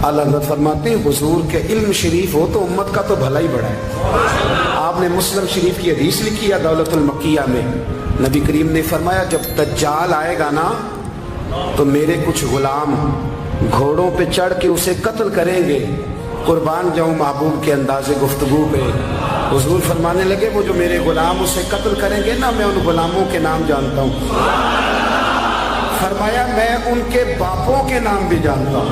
आला हज़रत फरमाते हैं हुजूर के इल्म शरीफ हो तो उम्मत का तो भला ही बड़ा है। आपने मुस्लिम शरीफ की हदीस लिखी है दौलतुल मक्किया में, नबी करीम ने फरमाया जब दज्जाल आएगा ना तो मेरे कुछ गुलाम घोड़ों पे चढ़ के उसे कत्ल करेंगे। कुर्बान जाऊं महबूब के अंदाज़े गुफ्तगू पे। हुजूर फरमाने लगे वो जो मेरे गुलाम उसे कत्ल करेंगे ना, मैं उन गुलामों के नाम जानता हूँ। फरमाया मैं उनके बापों के नाम भी जानता हूँ।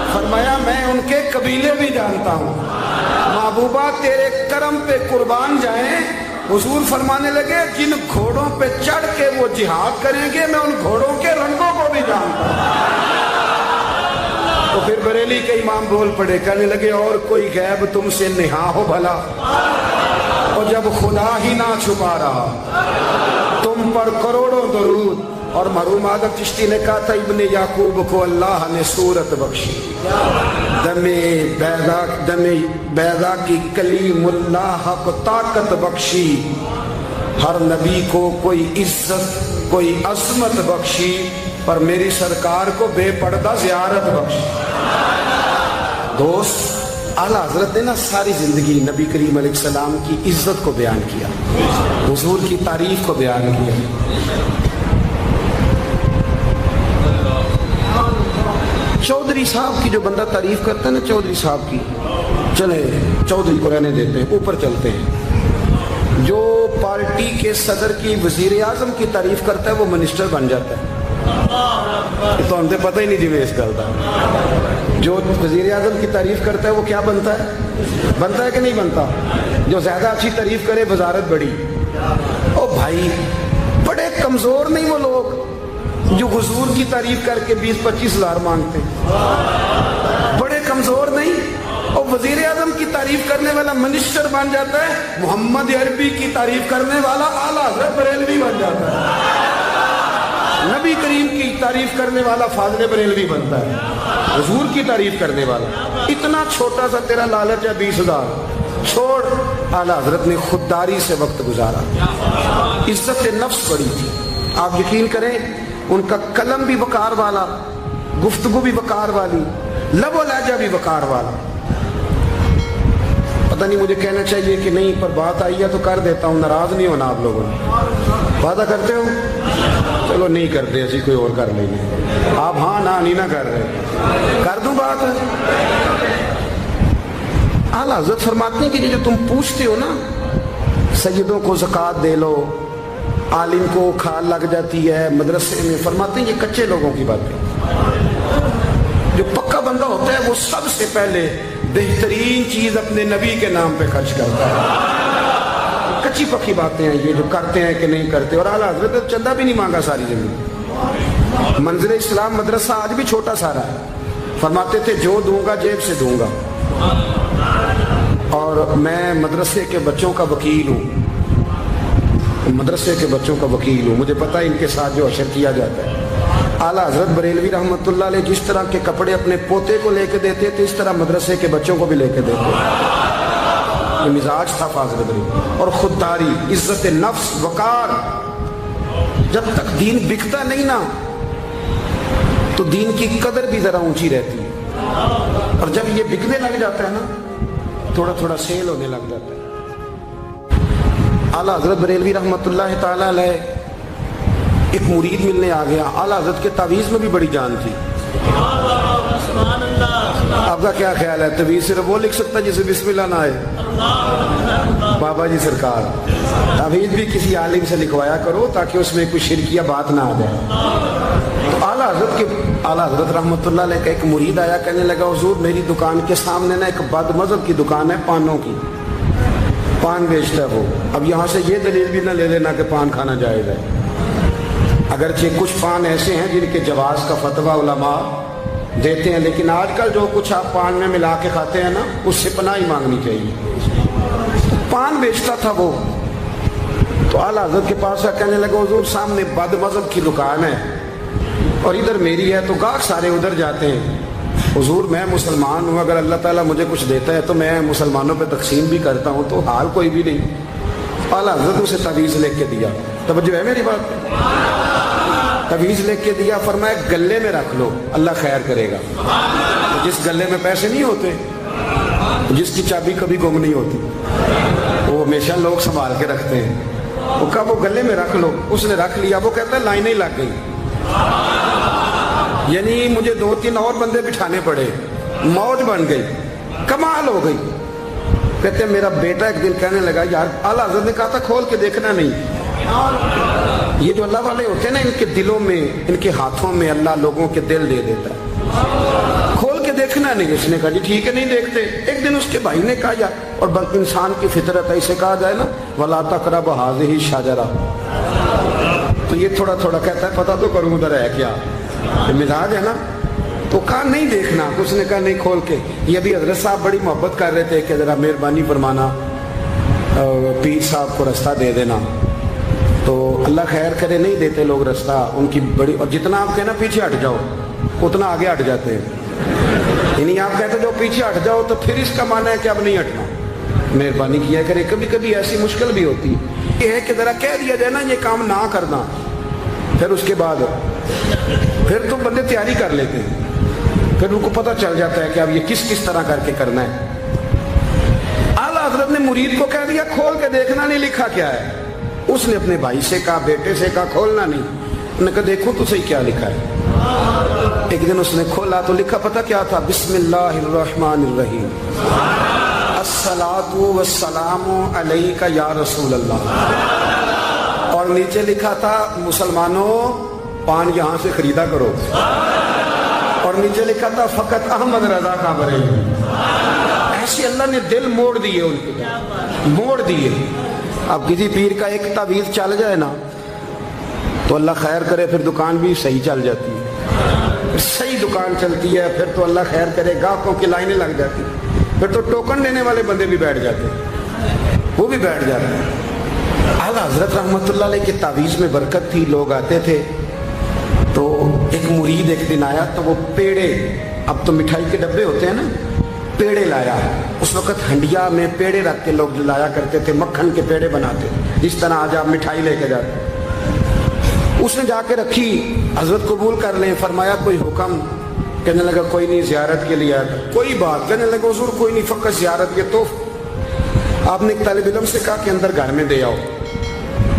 फरमाया मैं उनके कबीले भी जानता हूँ। महबूबा तेरे करम पे कुर्बान जाएं। हुजूर फरमाने लगे जिन घोड़ों पे चढ़ के वो जिहाद करेंगे मैं उन घोड़ों के रंगों को भी जानता हूँ। तो फिर बरेली के इमाम बोल पड़े, कहने लगे और कोई गैब तुमसे निहा हो भला, और जब खुदा ही ना छुपा रहा तुम पर करोड़ों दरूद। और मरहूम आदम चिश्ती ने कहा था इब्ने याकूब को अल्लाह ने सूरत बख्शी, दमे बैदा की कलीमुल्लाह को ताकत बख्शी, हर नबी को कोई इज्जत कोई अजमत बख्शी, पर मेरी सरकार को बेपर्दा ज़ियारत बख्शी। दोस्त आला हजरत ने ना सारी जिंदगी नबी करीम अलैहिस्सलाम की इज्जत को बयान किया, हुजूर की तारीफ को बयान किया। चौधरी साहब की जो बंदा तारीफ करता है ना, चौधरी साहब की, चले चौधरी को रहने देते हैं, ऊपर चलते हैं। जो पार्टी के सदर की वजीर आजम की तारीफ करता है वो मिनिस्टर बन जाता है। तो हमसे पता ही नहीं जिम्मे इस गल का। जो वजीर आजम की तारीफ करता है वो क्या बनता है कि नहीं बनता? जो ज्यादा अच्छी तारीफ करे वजारत बड़ी। ओ भाई बड़े कमजोर नहीं वो लोग जो हुजूर की तारीफ करके 20-25 हज़ार मांगते, बड़े कमजोर नहीं। और वजीर आजम की तारीफ करने वाला मिनिस्टर बन जाता है, मोहम्मद अरबी की तारीफ करने वाला आला हज़रत बरेलवी बन जाता है, नबी करीम की तारीफ करने वाला फाज़िल बरेलवी बनता है, हुजूर की तारीफ करने वाला। इतना छोटा सा तेरा लालच है 20,000 छोड़। आला हज़रत ने खुददारी से वक्त गुजारा, इज्जत नफ्स बड़ी थी। आप यकीन करें उनका कलम भी वकार वाला, गुफ्तगू भी वकार वाली, लबो लहजा भी वकार वाला। पता नहीं मुझे कहना चाहिए कि नहीं, पर बात आई है तो कर देता हूँ, नाराज नहीं होना आप लोगों ने। वादा करते हो? चलो नहीं करते, ऐसी कोई और कर लेंगे। आप हाँ ना नहीं ना कर रहे, कर दूं बात। आला हज़रत फरमाते हैं कि जो तुम पूछते हो ना, सैयदों को ज़कात दे लो, आलिम को खाल लग जाती है मदरसे में, फरमाते हैं ये कच्चे लोगों की बात है। जो पक्का बंदा होता है वो सबसे पहले बेहतरीन चीज अपने नबी के नाम पे खर्च करता है। कच्ची पक्की बातें हैं ये, जो करते हैं कि नहीं करते। और आला हज़रत ने चंदा भी नहीं मांगा सारी जिंदगी। मंज़िल इस्लाम मदरसा आज भी छोटा सारा है, फरमाते थे जो दूंगा जेब से दूंगा, और मैं मदरसे के बच्चों का वकील हूँ, मदरसे के बच्चों का वकील हूँ, मुझे पता है इनके साथ जो अशर किया जाता है। आला हज़रत बरेलवी रहमतुल्लाह अलैह जिस तरह के कपड़े अपने पोते को लेके देते थे, इस तरह मदरसे के बच्चों को भी लेके देते। ये मिजाज था फाज़िल बरेलवी। और खुददारी, इज्जत नफ्स, वकार। जब तक दीन बिकता नहीं ना तो दीन की कदर भी जरा ऊंची रहती है, और जब ये बिकने लग जाता है ना, थोड़ा थोड़ा सेल होने लग जाता है। आला हज़रत बरेलवी रहमतुल्लाह ताला अलैह एक मुरीद मिलने आ गया। आला हज़रत के तावीज़ में भी बड़ी जान थी। आपका क्या ख्याल है, तवीज़ सिर्फ वो लिख सकता जिसे बिस्मिल्लाह ना आए? बाबा जी सरकार, तावीज़ भी किसी आलिम से लिखवाया करो ताकि उसमें कोई शिरकिया बात ना आ जाए। तो आला हज़रत रहमतुल्लाह अलैह का एक मुरीद आया, कहने लगा हुजूर मेरी दुकान के सामने ना एक बदमज़हब की दुकान है, पानों की, पान बेचता है वो। अब यहाँ से ये दलील भी ना ले लेना कि पान खाना जायज़ है, अगरचे कुछ पान ऐसे हैं जिनके जवाज का फतवा उलमा देते हैं, लेकिन आजकल जो कुछ आप पान में मिला के खाते हैं ना, उससे पनाही मांगनी चाहिए। पान बेचता था वो। तो आला हज़रत के पास कहने लगा हुजूर सामने बदमज़हब की दुकान है और इधर मेरी है, तो गाहक सारे उधर जाते हैं। हुजूर मैं मुसलमान हूँ, अगर अल्लाह ताला मुझे कुछ देता है तो मैं मुसलमानों पे तकसीम भी करता हूँ, तो हाल कोई भी नहीं। आला हज़रत उसे तवीज़ लेके दिया, तवज्जो है मेरी बात? तवीज़ लेके दिया, फरमाया गले में रख लो, अल्लाह खैर करेगा। جس گلے میں پیسے نہیں ہوتے، جس کی چابی کبھی گم نہیں ہوتی، وہ ہمیشہ لوگ سنبھال کے رکھتے ہیں. وہ کہا وہ گلے میں رکھ لو. اس نے رکھ لیا. وہ کہتا ہے لائنیں لگ گئی، یعنی مجھے 2-3 اور بندے بٹھانے پڑے، موج بن گئی، کمال ہو گئی. کہتے ہیں میرا بیٹا ایک دن کہنے لگا یار اعلیٰ حضرت نے کہا تھا کھول کے دیکھنا نہیں. یہ جو اللہ والے ہوتے ہیں نا، ان کے دلوں میں، ان کے ہاتھوں میں اللہ لوگوں کے دل دے دیتا ہے. کھول کے دیکھنا نہیں. اس نے کہا جی ٹھیک ہے نہیں دیکھتے. ایک دن اس کے بھائی نے کہا یار، اور بلکہ انسان کی فطرت ہے، اسے کہا جائے نا وَلَا تَقْرَبُوا هَٰذِهِ الشَّجَرَةَ، تو یہ تھوڑا تھوڑا کہتا ہے پتہ تو کروں ادھر ہے کیا، یہ مزاج ہے نا. تو کہا نہیں دیکھنا. اس نے کہا نہیں کھول کے. یہ بھی حضرت صاحب بڑی محبت کر رہے تھے کہ ذرا مہربانی فرمانا پیر صاحب کو رستہ دے دینا. تو اللہ خیر کرے نہیں دیتے لوگ رستہ، ان کی بڑی، اور جتنا آپ کہنا پیچھے ہٹ جاؤ اتنا آگے ہٹ جاتے ہیں. یعنی آپ کہتے جو پیچھے ہٹ جاؤ تو پھر اس کا معنی ہے کہ اب نہیں ہٹنا. مہربانی کیا کرے. کبھی کبھی ایسی مشکل بھی ہوتی یہ ہے کہ ذرا کہہ دیا جائے نا یہ کام نہ کرنا، پھر اس کے بعد پھر تو بندے تیاری کر لیتے ہیں، پھر ان کو پتہ چل جاتا ہے کہ اب یہ کس کس طرح کر کے کرنا ہے. اعلیٰ حضرت نے مرید کو کہہ دیا کھول کے دیکھنا نہیں، لکھا کیا ہے. اس نے اپنے بھائی سے کہا، بیٹے سے کہا کھولنا نہیں. انہوں نے کہا دیکھو تو صحیح کیا لکھا ہے. ایک دن اس نے کھولا تو لکھا پتہ کیا تھا، بسم اللہ الرحمن الرحیم، الصلاۃ والسلام علیک یا رسول اللہ. اور نیچے لکھا تھا مسلمانوں پان یہاں سے خریدا کرو. اور نیچے لکھا تھا فقط احمد رضا کا بریلوی. ایسے اللہ نے دل موڑ دیے، ان کے موڑ دیے. اب کسی پیر کا ایک تعویذ چل جائے نا تو اللہ خیر کرے پھر دکان بھی صحیح چل جاتی ہے، صحیح دکان چلتی ہے. پھر تو اللہ خیر کرے گاہکوں کی لائنیں لگ جاتی، پھر تو ٹوکن دینے والے بندے بھی بیٹھ جاتے، وہ بھی بیٹھ جاتے ہیں. اعلیٰ حضرت رحمۃ اللہ علیہ کے تعویذ میں برکت تھی. لوگ آتے تھے تو ایک مرید ایک دن آیا تو وہ پیڑے، اب تو مٹھائی کے ڈبے ہوتے ہیں نا، پیڑے لایا. اس وقت ہنڈیا میں پیڑے رکھ کے لوگ لایا کرتے تھے، مکھن کے پیڑے بناتے جس طرح آج آپ مٹھائی لے کے جاتے. اس نے جا کے رکھی، حضرت قبول کر لیں. فرمایا کوئی حکم؟ کہنے لگا کوئی نہیں، زیارت کے لیے آیا. کوئی بات؟ کہنے لگا حضور کوئی نہیں، فقط زیارت کے. تو آپ نے ایک طالب علم سے کہا کہ اندر گھر میں دے آؤ.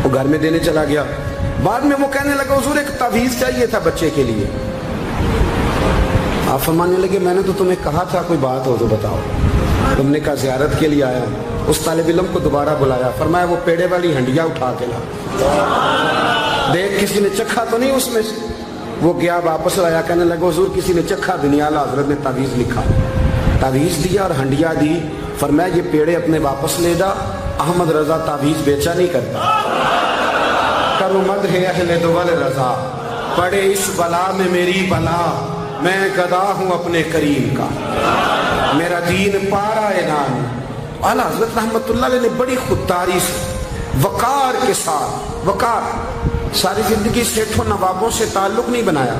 وہ گھر میں دینے چلا گیا. بعد میں وہ کہنے لگا حضور ایک تعویذ چاہیے تھا بچے کے لیے. آپ فرمانے لگے میں نے تو تمہیں کہا تھا کوئی بات ہو تو بتاؤ. تم نے کہا زیارت کے لیے آیا ہوں. اس طالب علم کو دوبارہ بلایا. فرمایا وہ پیڑے والی ہنڈیا اٹھا کے لا. دیکھ کسی نے چکھا تو نہیں اس میں سے. وہ گیا واپس لایا. کہنے لگا حضور کسی نے چکھا بھی نہیں. اعلیٰ حضرت نے تعویذ لکھا، تعویذ دیا اور ہنڈیا دی. فرمایا یہ پیڑے اپنے واپس لے جا. احمد رضا تعویذ بیچا نہیں کرتا. کرو مدح اہل دول رضا، پڑے اس بلا میں میری بلا، میں گدا ہوں اپنے کریم کا، میرا دین پارا انعام. اعلیٰ حضرت رحمۃ اللہ علیہ نے بڑی خودداری سے، وقار کے ساتھ، وقار، ساری زندگی سیٹھوں نوابوں سے تعلق نہیں بنایا.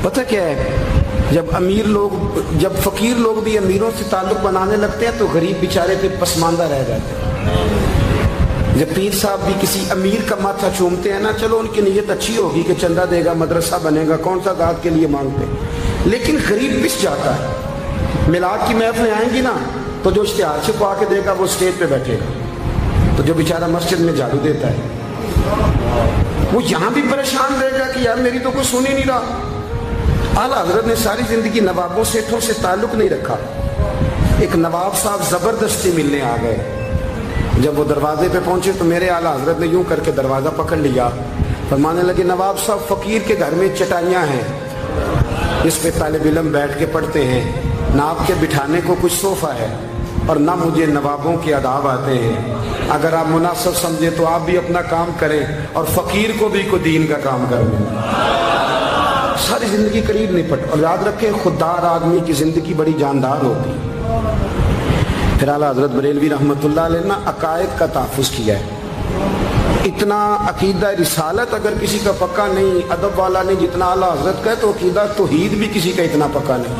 پتہ کیا ہے، جب امیر لوگ، جب فقیر لوگ بھی امیروں سے تعلق بنانے لگتے ہیں تو غریب بیچارے پہ پسماندہ رہ جاتے ہیں. جب پیر صاحب بھی کسی امیر کا ماتھا چومتے ہیں نا، چلو ان کی نیت اچھی ہوگی کہ چندہ دے گا، مدرسہ بنے گا، کون سا ذات کے لیے مانگتے ہیں، لیکن غریب پس جاتا ہے. میلاد کی محفلیں آئیں گی نا تو جو اشتہار چھپا کے دے گا وہ اسٹیج پہ بیٹھے گا. تو جو بیچارہ مسجد میں جھاڑو دیتا ہے وہ یہاں بھی پریشان رہے گا کہ یار میری تو کوئی سن ہی نہیں رہا. اعلیٰ حضرت نے ساری زندگی نوابوں سیٹھوں سے تعلق نہیں رکھا. ایک نواب صاحب زبردستی ملنے آ گئے. جب وہ دروازے پہ پہنچے تو میرے اعلیٰ حضرت نے یوں کر کے دروازہ پکڑ لیا. فرمانے لگے نواب صاحب فقیر کے گھر میں چٹائیاں ہیں، اس پہ طالب علم بیٹھ کے پڑھتے ہیں، نہ آپ کے بٹھانے کو کچھ صوفہ ہے اور نہ مجھے نوابوں کے آداب آتے ہیں. اگر آپ مناسب سمجھے تو آپ بھی اپنا کام کریں اور فقیر کو بھی کوئی دین کا کام کریں. ساری زندگی قریب نہیں پڑ. اور یاد رکھیں خوددار آدمی کی زندگی بڑی جاندار ہوتی. پھر اعلیٰ حضرت بریلوی رحمۃ اللہ علیہ نے عقائد کا تحفظ کیا ہے. اتنا عقیدہ رسالت اگر کسی کا پکا نہیں، ادب والا نہیں جتنا اعلیٰ حضرت کا ہے، تو عقیدہ توحید بھی کسی کا اتنا پکا نہیں.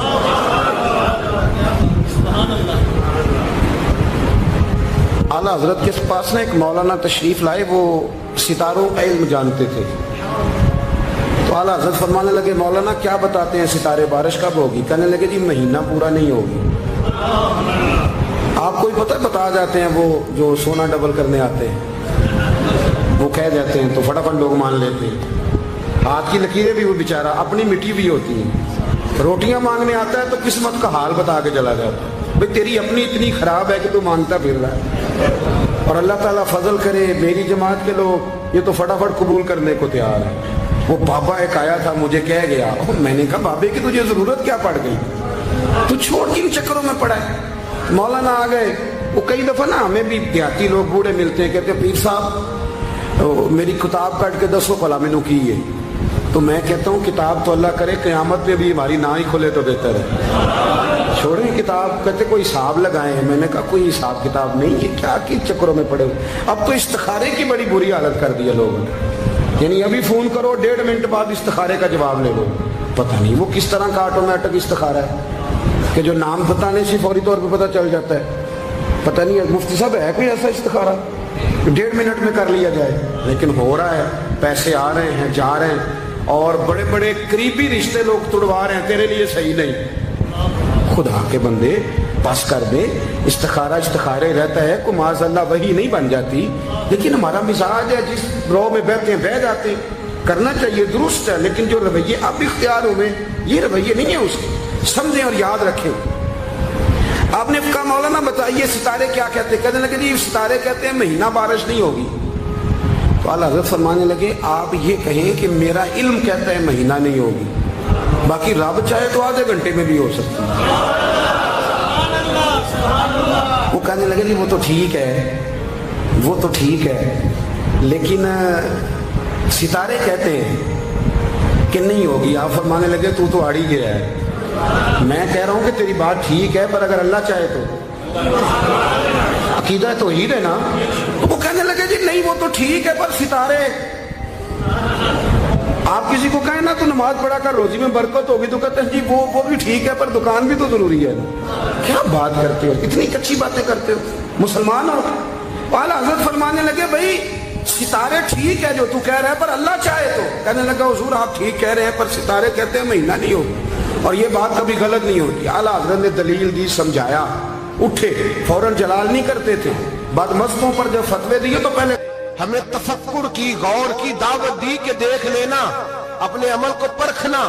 اعلیٰ حضرت کے پاس نا ایک مولانا تشریف لائے، وہ ستاروں کا علم جانتے تھے. تو आला हज़रत फरमाने लगे मौलाना क्या बताते हैं सितारे, बारिश कब होगी? कहने लगे जी महीना पूरा नहीं होगी। आपको ही पता बता जाते हैं, वो जो सोना डबल करने आते हैं वो कह जाते हैं तो फटाफट लोग मान लेते हैं। हाथ की लकीरें भी वो बेचारा अपनी मिट्टी भी होती हैं। रोटियां मांगने आता है तो किस्मत का हाल बता के चला जाता है, भाई तेरी अपनी इतनी खराब है कि तू मांगता फिर रहा है। और अल्लाह ताला फजल करे, मेरी जमात के लोग ये तो फटाफट कबूल करने को तैयार है। वो बाबा एक आया था, मुझे कह गया, मैंने कहा बाबे की तुझे जरूरत क्या पड़ गई, तू छोड़ किन चक्करों में पड़ा है। मौलाना आ गए। वो कई दफा ना हमें भी देहाती लोग बूढ़े मिलते हैं, कहते हैं पीर साहब मेरी किताब काट के 10 भला मैनू की है। तो मैं कहता हूँ किताब तो अल्लाह करे क़यामत पे भी हमारी ना ही खुले तो बेहतर है, छोड़ें किताब। कहते कोई हिसाब लगाएं। मैंने कहा कोई हिसाब किताब नहीं, ये क्या किन चक्करों में पड़े हुए। अब तो इस्तिखारे की बड़ी बुरी हालत कर दी है लोगों ने, यानी अभी फोन करो 1.5 मिनट बाद इस्तिखारे का जवाब ले लो। पता नहीं वो किस तरह का ऑटोमेटिक इस्तिखारा है कि जो नाम बताने से फौरी तौर पे पता चल जाता है। पता नहीं है मुफ्ती साहब है कोई ऐसा इस्तिखारा 1.5 मिनट में कर लिया जाए, लेकिन हो रहा है। पैसे आ रहे हैं, जा रहे हैं, और बड़े बड़े करीबी रिश्ते लोग तुड़वा रहे हैं, तेरे लिए सही नहीं। खुदा के बंदे बस कर दे। इस्तिखारे रहता है, को माज़अल्लाह वही नहीं बन जाती, लेकिन हमारा मिजाज है जिस रो में बहते हैं बह जाते हैं। करना चाहिए दुरुस्त है, लेकिन जो रवैये अब इख्तियार हुए ये रवैये नहीं है उसके, समझें और याद रखें। आपने कहा मौलाना बताइए सितारे क्या कहते हैं? कहने लगे जी सितारे कहते हैं महीना बारिश नहीं होगी। तो आला हज़रत फरमाने लगे आप ये कहें कि मेरा इल्म कहता है महीना नहीं होगी, बाकी रब चाहे तो आधे घंटे में भी हो सकती है। वो कहने लगे जी वो तो ठीक है, वो तो ठीक है, लेकिन सितारे कहते हैं कि नहीं होगी। आप फरमाने लगे तू तो आड़ी गया है। मैं कह रहा हूं कि तेरी बात ठीक है, पर अगर अल्लाह चाहे तो अकीदा तो ही है ना। तो वो कहने लगे जी नहीं वो तो ठीक है, पर सितारे आप किसी को कहें ना तो नमाज पढ़ा कर रोजी में बरकत होगी, तो कहते हैं जी वो भी ठीक है, पर दुकान भी तो जरूरी है ना। क्या बात करते हो, इतनी कच्ची बातें करते हो, मुसलमान हो। आला हज़रत फरमाने लगे भाई सितारे ठीक है जो तू कह रहा है, पर अल्लाह चाहे तो। कहने लगा हुजूर आप ठीक कह रहे हैं, पर सितारे कहते हैं महीना नहीं होगा, और ये बात कभी गलत नहीं होती। आला हज़रत ने दलील दी, समझाया, उठे, फौरन जलाल नहीं करते थे। बदमस्तों पर जब फतवे दिए तो पहले हमें तफक्कुर की, गौर की दावत दी कि देख लेना, अपने अमल को परखना।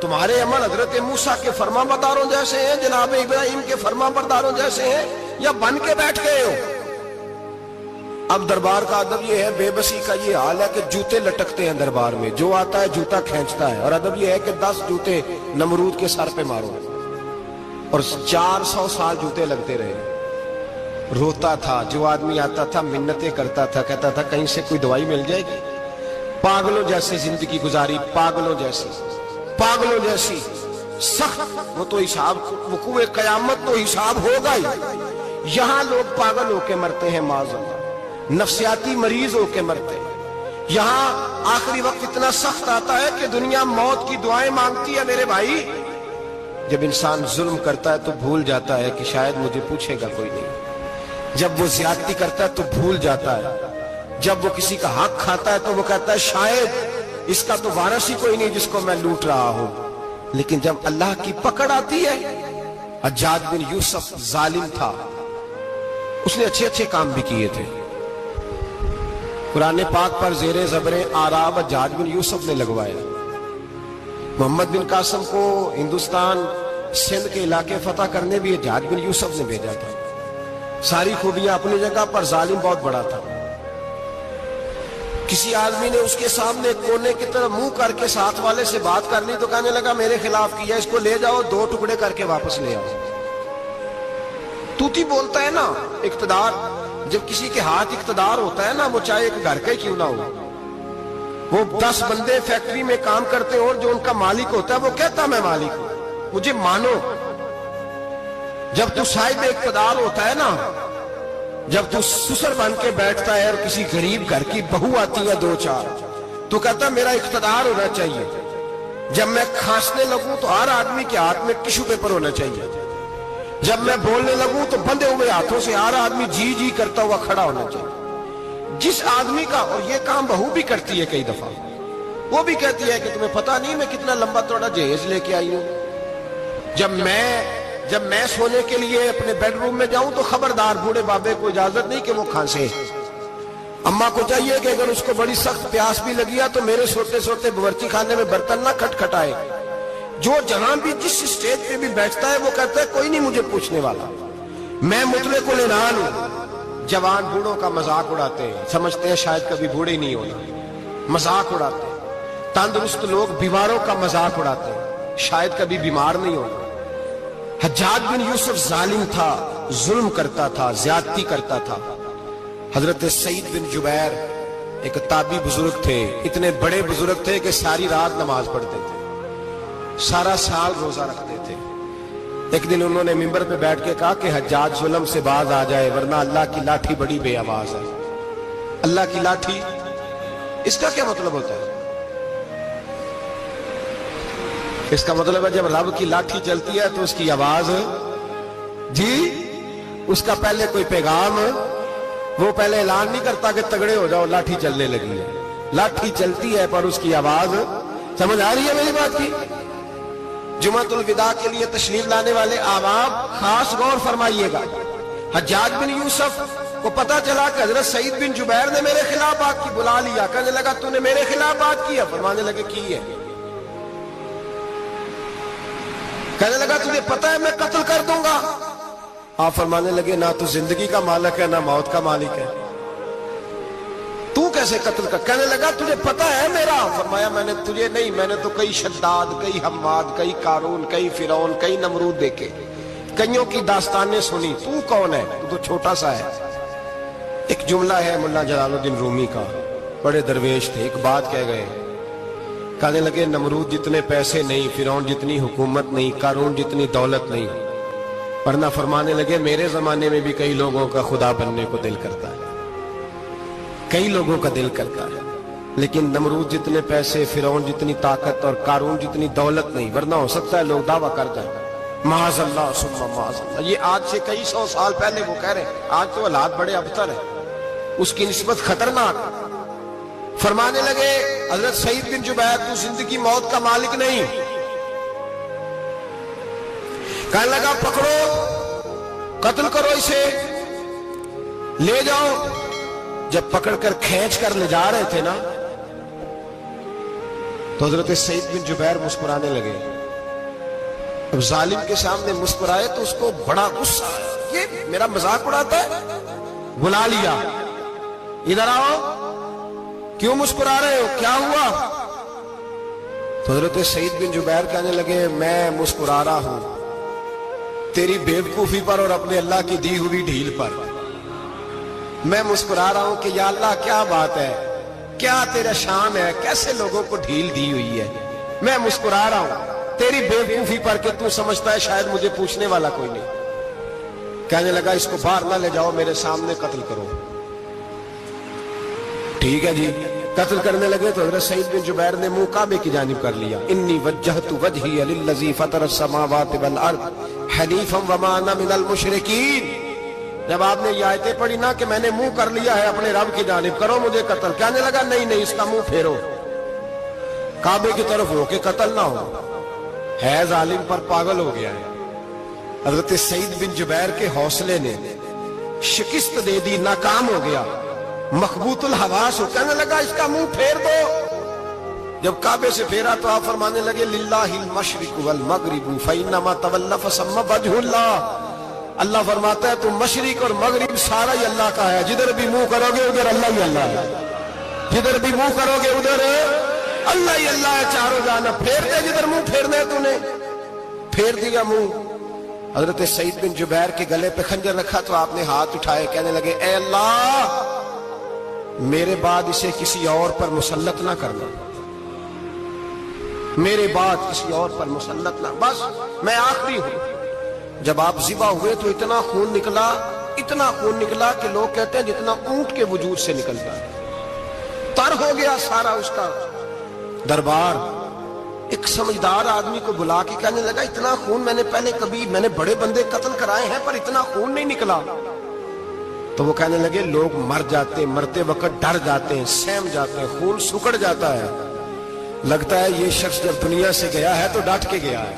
तुम्हारे अमल हजरत मूसा के फरमाबरदारों जैसे हैं, जनाब इब्राहिम के फरमाबरदारों जैसे हैं, या बन के बैठ गए हो। अब दरबार का अदब ये है, बेबसी का ये हाल है कि जूते लटकते हैं दरबार में, जो आता है जूता खींचता है। और अदब ये है कि 10 जूते नमरूद के सर पे मारो, और 400 साल जूते लगते रहे। रोता था, जो आदमी आता था मिन्नतें करता था, कहता था कहीं से कोई दवाई मिल जाएगी। पागलों जैसे जिंदगी गुजारी, पागलों जैसी सख्त। वो तो हिसाब, वकूए क़यामत तो हिसाब होगा ही। यहाँ लोग पागल होके मरते हैं, माज़अल्लाह नफ्सियाती मरीज होके मरते हैं। यहाँ आखिरी वक्त इतना सख्त आता है कि दुनिया मौत की दुआएं मांगती है। मेरे भाई जब इंसान जुल्म करता है तो भूल जाता है कि शायद मुझे पूछेगा कोई नहीं। जब वो ज्यादती करता है तो भूल जाता है। जब वो किसी का हक खाता है तो वो कहता है शायद इसका तो वारिस ही कोई नहीं जिसको मैं लूट रहा हूं। लेकिन जब अल्लाह की पकड़ आती है, हज्जाज बिन यूसुफ जालिम था, उसने अच्छे काम भी किए थे। कुरान पाक पर जेरे ज़बरे आराब हज्जाज बिन यूसुफ ने लगवाया। मोहम्मद बिन कासिम को हिंदुस्तान सिंध के इलाके फतह करने भी हज्जाज बिन यूसुफ ने भेजा था। सारी खूबियां अपनी जगह पर, जालिम बहुत बड़ा था। किसी आदमी ने उसके सामने कोने की तरफ मुंह करके साथ वाले से बात कर ली तो कहने लगा मेरे खिलाफ किया, इसको ले जाओ, 2 टुकड़े करके वापस ले आओ। तूती बोलता है ना इक्तदार, जब किसी के हाथ इक्तदार होता है ना, वो चाहे एक घर का ही क्यों ना हो, वो 10 बंदे फैक्ट्री में काम करते हो और जो उनका मालिक होता है वो कहता मैं मालिक हूं, मुझे मानो। जब तू साहिब इक्तदार होता है ना, जब तू सुसर बन के बैठता है और किसी गरीब घर की बहू आती है 2-4, तो कहता मेरा इक्तदार होना चाहिए। जब मैं खांसने लगूं तो हर आदमी के हाथ में टिश्यू पेपर होना चाहिए। जब मैं बोलने लगूं तो बंधे हुए हाथों से हर आदमी जी जी करता हुआ खड़ा होना चाहिए। जिस आदमी का, और ये काम बहू भी करती है कई दफा, وہ بھی کہتی ہے کہ تمہیں پتا نہیں میں کتنا لمبا چوڑا جہیز لے کے آئی ہوں. جب میں سونے کے لیے اپنے بیڈ روم میں جاؤں تو خبردار بوڑھے بابے کو اجازت نہیں کہ وہ کھانسے. اماں کو چاہیے کہ اگر اس کو بڑی سخت پیاس بھی لگی ہے تو میرے سوتے سوتے باورچی خانے میں برتن نہ کھٹکھٹائے. جو جہاں بھی جس اسٹیج پہ بھی بیٹھتا ہے وہ کہتا ہے کوئی نہیں مجھے پوچھنے والا. میں مطلق العنان ہوں. جوان بوڑھوں کا مذاق اڑاتے ہیں, سمجھتے ہیں شاید کبھی بوڑھے نہیں ہونا, مذاق اڑاتے ہیں. تندرست لوگ بیماروں کا مذاق اڑاتے ہیں, شاید کبھی بیمار نہیں ہونا. حجاج بن یوسف ظالم تھا, ظلم کرتا تھا, زیادتی کرتا تھا. حضرت سعید بن جبیر ایک تابعی بزرگ تھے, اتنے بڑے بزرگ تھے کہ ساری رات نماز پڑھتے تھے, سارا سال روزہ رکھتے تھے. ایک دن انہوں نے منبر پہ بیٹھ کے کہا کہ حجاج ظلم سے باز آ جائے ورنہ اللہ کی لاٹھی بڑی بے آواز ہے. اللہ کی لاٹھی, اس کا کیا مطلب ہوتا ہے؟ اس کا مطلب ہے جب رب کی لاٹھی چلتی ہے تو اس کی آواز, جی اس کا پہلے کوئی پیغام, وہ پہلے اعلان نہیں کرتا کہ تگڑے ہو جاؤ لاٹھی چلنے لگی ہے. لاٹھی چلتی ہے پر اس کی آواز, سمجھ آ رہی ہے میری بات کی؟ جمعۃ الوداع کے لیے تشریف لانے والے احباب خاص غور فرمائیے گا. حجاج بن یوسف کو پتا چلا کہ حضرت سعید بن جبیر نے میرے خلاف بات کی, بلا لیا. کہنے لگا تو نے میرے خلاف بات کی ہے؟ فرمانے لگے کی ہے. کہنے لگا تجھے پتا ہے میں قتل کر دوں گا؟ آپ فرمانے لگے نہ تو زندگی کا مالک ہے نہ موت کا مالک ہے, تو کیسے قتل کر؟ کہنے لگا تجھے پتا ہے میرا؟ فرمایا میں نے تجھے نہیں, میں نے تو کئی شداد, کئی حماد, کئی قارون, کئی فرعون, کئی نمرود دیکھے, کئیوں کی داستانیں سنی. تو کون ہے؟ تو چھوٹا سا ہے. ایک جملہ ہے ملا جلال الدین رومی کا, بڑے درویش تھے, ایک بات کہہ گئے. کہنے لگے نمرود جتنے پیسے نہیں, فرعون جتنی حکومت نہیں, قارون جتنی دولت نہیں, ورنہ فرمانے لگے میرے زمانے میں بھی کئی لوگوں کا خدا بننے کو دل کرتا ہے, کئی لوگوں کا دل کرتا ہے, لیکن نمرود جتنے پیسے, فرعون جتنی طاقت اور قارون جتنی دولت نہیں, ورنہ ہو سکتا ہے لوگ دعویٰ کر جائیں معاذ اللہ ثم معاذ اللہ. یہ آج سے کئی سو سال پہلے وہ کہہ رہے ہیں, آج تو حالات بڑے ابتر ہیں, اس کی نسبت خطرناک. فرمانے لگے حضرت سعید بن جبیر تو زندگی موت کا مالک نہیں. کہنے لگا پکڑو, قتل کرو اسے, لے جاؤ. جب پکڑ کر کھینچ کر لے جا رہے تھے نا تو حضرت سعید بن جبیر مسکرانے لگے. اب ظالم کے سامنے مسکرائے تو اس کو بڑا غصہ, یہ میرا مذاق اڑاتا ہے. بلا لیا, ادھر آؤ, کیوں مسکرا رہے ہو, کیا ہوا؟ تو حضرت سعید بن جبیر کہنے لگے میں مسکرا رہا ہوں تیری بیوقوفی پر اور اپنے اللہ کی دی ہوئی ڈھیل پر. میں مسکرا رہا ہوں کہ یا اللہ کیا بات ہے, کیا تیرا شان ہے, کیسے لوگوں کو ڈھیل دی ہوئی ہے. میں مسکرا رہا ہوں تیری بیوقوفی پر کہ تو سمجھتا ہے شاید مجھے پوچھنے والا کوئی نہیں. کہنے لگا اس کو باہر نہ لے جاؤ, میرے سامنے قتل کرو. ٹھیک ہے جی, قتل کرنے لگے تو حضرت سعید بن جبیر نے منہ کعبے کی جانب کر لیا. انی وجہت وجہی للذی فطر السماوات والارض حنیفا وما انا من المشرکین. جب آپ نے یہ آیتیں پڑھی نا کہ میں نے منہ کر لیا ہے اپنے رب کی جانب, کرو مجھے قتل. کہنے لگا نہیں نہیں, اس کا منہ پھیرو, کعبے کی طرف ہو کے قتل نہ ہو. ہے ظالم پر پاگل ہو گیا ہے. حضرت سعید بن جبیر کے حوصلے نے شکست دے دی, ناکام ہو گیا, مخبوط الحواس ہو. کہنے لگا اس کا منہ پھیر دو. جب کعبے سے پھیرا تو آپ فرمانے لگے للہ المشرق والمغرب فانما تولى فثم وجه اللہ. اللہ فرماتا ہے تو مشرق اور مغرب سارا ہی اللہ کا ہے, جدھر بھی منہ کرو گے ادھر اللہ ہی اللہ ہے, جدھر بھی منہ کرو گے ادھر اللہ ہی اللہ ہے. چاروں جانب پھیر دے, جدھر منہ پھیرنا ہے تو نے پھیر دیا منہ. حضرت سعید بن جبیر کے گلے پہ خنجر رکھا تو آپ نے ہاتھ اٹھائے, کہنے لگے اے اللہ میرے بعد اسے کسی اور پر مسلط نہ کرنا, میرے بعد کسی اور پر مسلط نہ, بس میں آخری ہوں. جب آپ ذبح ہوئے تو اتنا خون نکلا کہ لوگ کہتے ہیں جتنا اونٹ کے وجود سے نکلتا ہے. تر ہو گیا سارا اس کا دربار. ایک سمجھدار آدمی کو بلا کے کہنے لگا اتنا خون میں نے بڑے بندے قتل کرائے ہیں پر اتنا خون نہیں نکلا. تو وہ کہنے لگے لوگ مر جاتے ہیں, مرتے وقت ڈر جاتے ہیں, سہم جاتے ہیں, خون سکڑ جاتا ہے. लगता है ये शख्स जब दुनिया से गया है तो डट के गया है,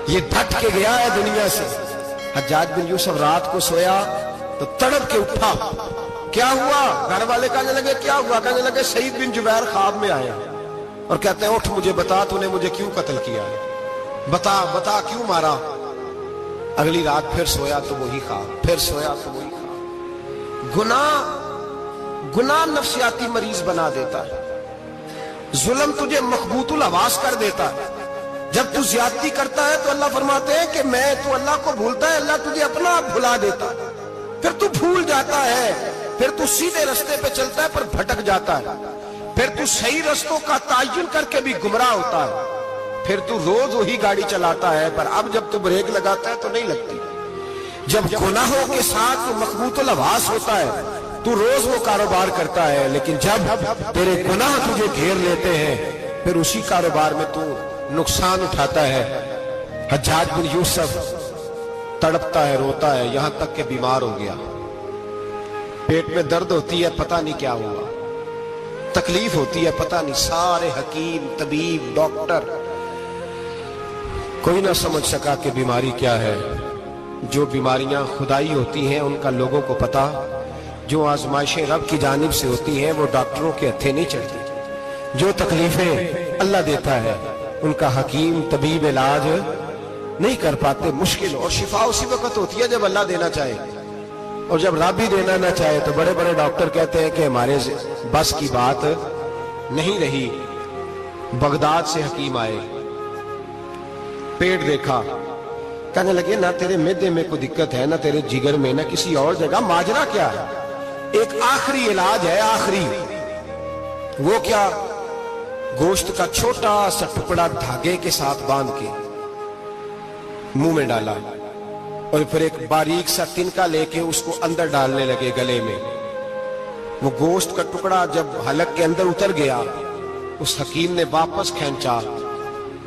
ये डट के गया है दुनिया से। हज्जाज बिन यूसुफ रात को सोया तो तड़प के उठा। क्या हुआ? घर वाले कहने लगे क्या हुआ? कहने लगे सईद बिन जुबैर ख्वाब में आया और कहते हैं उठ मुझे बता तूने मुझे क्यों कत्ल किया है, बता बता क्यों मारा। अगली रात फिर सोया तो वही ख्वाब, फिर सोया तो वही ख्वाब। गुनाह नफ्सियाती मरीज बना देता है, जुल्म तुझे मखबूतुल आवाज कर देता है। जब तू ज्यादती करता है तो अल्लाह फरमाते हैं कि मैं, तू अल्लाह को भूलता है, अल्लाह तुझे अपना आप भुला देता है। फिर तू भूल जाता है, फिर तू सीधे रास्ते पे चलता है पर भटक जाता है, फिर तू सही रास्तों का तायुन करके भी गुमराह होता है, फिर तू रोज वही गाड़ी चलाता है पर अब जब तू ब्रेक लगाता है तो नहीं लगती। जब गुनाहों के साथ तू मखबूतुल आवाज होता है तू रोज वो कारोबार करता है, लेकिन जब तेरे गुनाह तुझे घेर लेते हैं फिर उसी कारोबार में तू नुकसान उठाता है। हज्जाज बिन यूसुफ तड़पता है, रोता है, यहां तक कि बीमार हो गया। पेट में दर्द होती है, पता नहीं क्या हुआ, तकलीफ होती है, पता नहीं। सारे हकीम, तबीब, डॉक्टर कोई ना समझ सका कि बीमारी क्या है। जो बीमारियां खुदाई होती हैं उनका लोगों को पता, जो आजमाइशें रब की जानिब से होती हैं वो डॉक्टरों के हथे नहीं चढ़ती। जो तकलीफें अल्लाह देता है उनका हकीम, तबीब इलाज नहीं कर पाते, मुश्किल। और शिफा उसी वक्त होती है जब अल्लाह देना चाहे, और जब रब भी देना ना चाहे तो बड़े बड़े डॉक्टर कहते हैं कि हमारे बस की बात नहीं रही। बगदाद से हकीम आए, पेट देखा, कहने लगे ना तेरे मिर्दे में कोई दिक्कत है, ना तेरे जिगर में, ना किसी और जगह, माजरा क्या है? एक आखिरी इलाज है, आखिरी। वो क्या? गोश्त का छोटा सा टुकड़ा धागे के साथ बांध के मुंह में डाला और फिर एक बारीक सा तिनका लेके उसको अंदर डालने लगे गले में। वो गोश्त का टुकड़ा जब हलक के अंदर उतर गया, उस हकीम ने वापस खींचा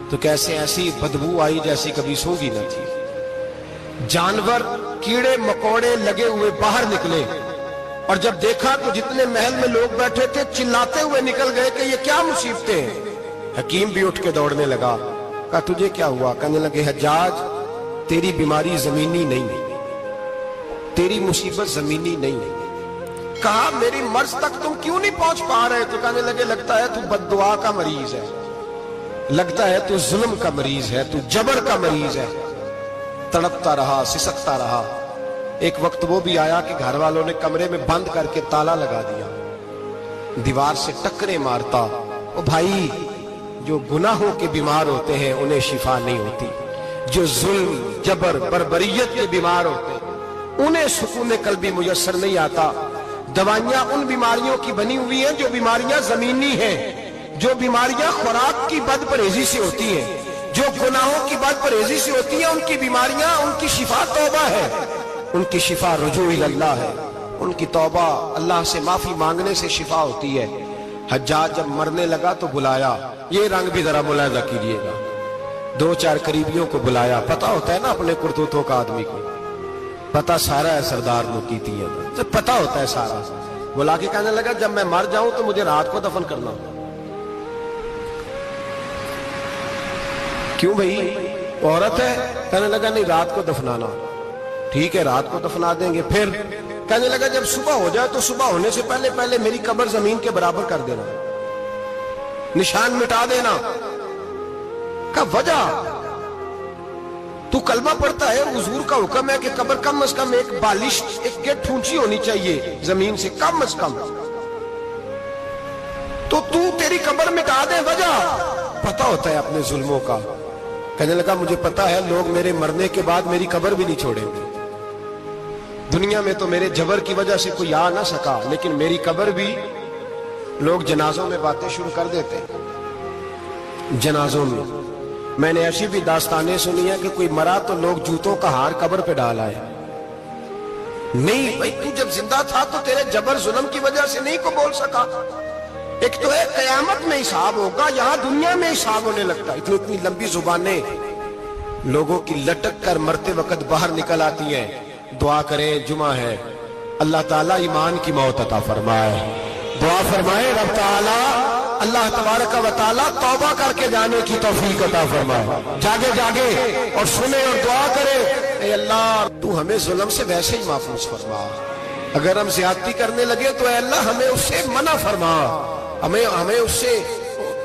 तो कैसे ऐसी बदबू आई जैसी कभी सूंघी न थी। जानवर, कीड़े मकोड़े लगे हुए बाहर निकले और जब देखा तो जितने महल में लोग बैठे थे चिल्लाते हुए निकल गए कि ये क्या मुसीबतें हैं। हकीम भी उठ के दौड़ने लगा। कहा तुझे क्या हुआ? कहने लगे हज्जाज तेरी बीमारी जमीनी नहीं, तेरी मुसीबत जमीनी नहीं। कहा मेरी मर्ज तक तुम क्यों नहीं पहुंच पा रहे? तो कहने लगे लगता है तू बद्दुआ का मरीज है, लगता है तू जुल्म का मरीज है, तू जबर का मरीज है। तड़पता रहा, सिसकता रहा। एक वक्त वो भी आया कि घर वालों ने कमरे में बंद करके ताला लगा दिया, दीवार से टक्करे मारता। ओ भाई, जो गुनाहों के बीमार होते हैं उन्हें शिफा नहीं होती, जो जुल्म, जबर, बर्बरियत के बीमार होते हैं उन्हें सुकून कल्बी मुयस्सर नहीं आता। दवाइयां उन बीमारियों की बनी हुई हैं जो बीमारियां जमीनी हैं, जो बीमारियां खुराक की बदपरहेजी से होती हैं, जो गुनाहों की बदपरहेजी से होती हैं। उनकी बीमारियां, उनकी शिफा तौबा है, उनकी शिफा रुजू इल्लाह है, उनकी तौबा अल्लाह से माफी मांगने से शिफा होती है। हज्जाज जब मरने लगा तो बुलाया, ये रंग भी जरा मुलाहिजा कीजिएगा, दो चार करीबियों को बुलाया। पता होता है ना अपने करतूतों का आदमी को, पता सारा है सरदार मुकीतियां, जब पता होता है सारा। बुला के कहने लगा जब मैं मर जाऊं तो मुझे रात को दफन करना। क्यों भाई, औरत है? कहने लगा नहीं, रात को दफनाना। ठीक है, रात को दफना देंगे। फिर कहने लगा जब सुबह हो जाए तो सुबह होने से पहले पहले मेरी कब्र जमीन के बराबर कर देना, निशान मिटा देना। का वजह, तू कलमा पढ़ता है, हुजूर का हुक्म है कि कब्र कम से कम एक बालिश, एक गेट ऊंची होनी चाहिए जमीन से कम से कम, तो तू तेरी कब्र मिटा दे। वजह पता होता है अपने जुल्मों का। कहने लगा मुझे पता है लोग मेरे मरने के बाद मेरी कब्र भी नहीं छोड़ेंगे, दुनिया में तो मेरे जबर की वजह से कोई आ ना सका, लेकिन मेरी कब्र भी लोग जनाजों में बातें शुरू कर देते हैं। जनाजों में मैंने ऐसी भी दास्तानें सुनी है कि कोई मरा तो लोग जूतों का हार कब्र पे डाल आए। नहीं भाई, तू जब जिंदा था तो तेरे जबर जुल्म की वजह से नहीं को बोल सका। एक तो है कयामत में हिसाब होगा, यहाँ दुनिया में हिसाब होने लगता है। इतनी लंबी जुबानें लोगों की लटक कर मरते वक्त बाहर निकल आती हैं। दुआ करें, जुमा है, अल्लाह ताला ईमान की मौत अता फरमाए। दुआ फरमाए रब ताला अल्लाह तबारक व तआला तौबा करके जाने की तौफीक अता फरमाए, जागे जागे और सुने और दुआ करे, ए अल्लाह तू हमें जुल्म से वैसे ही महफूज फरमा, अगर हम ज्यादती करने लगे तो ए अल्लाह हमें उससे मना फरमा, हमें उससे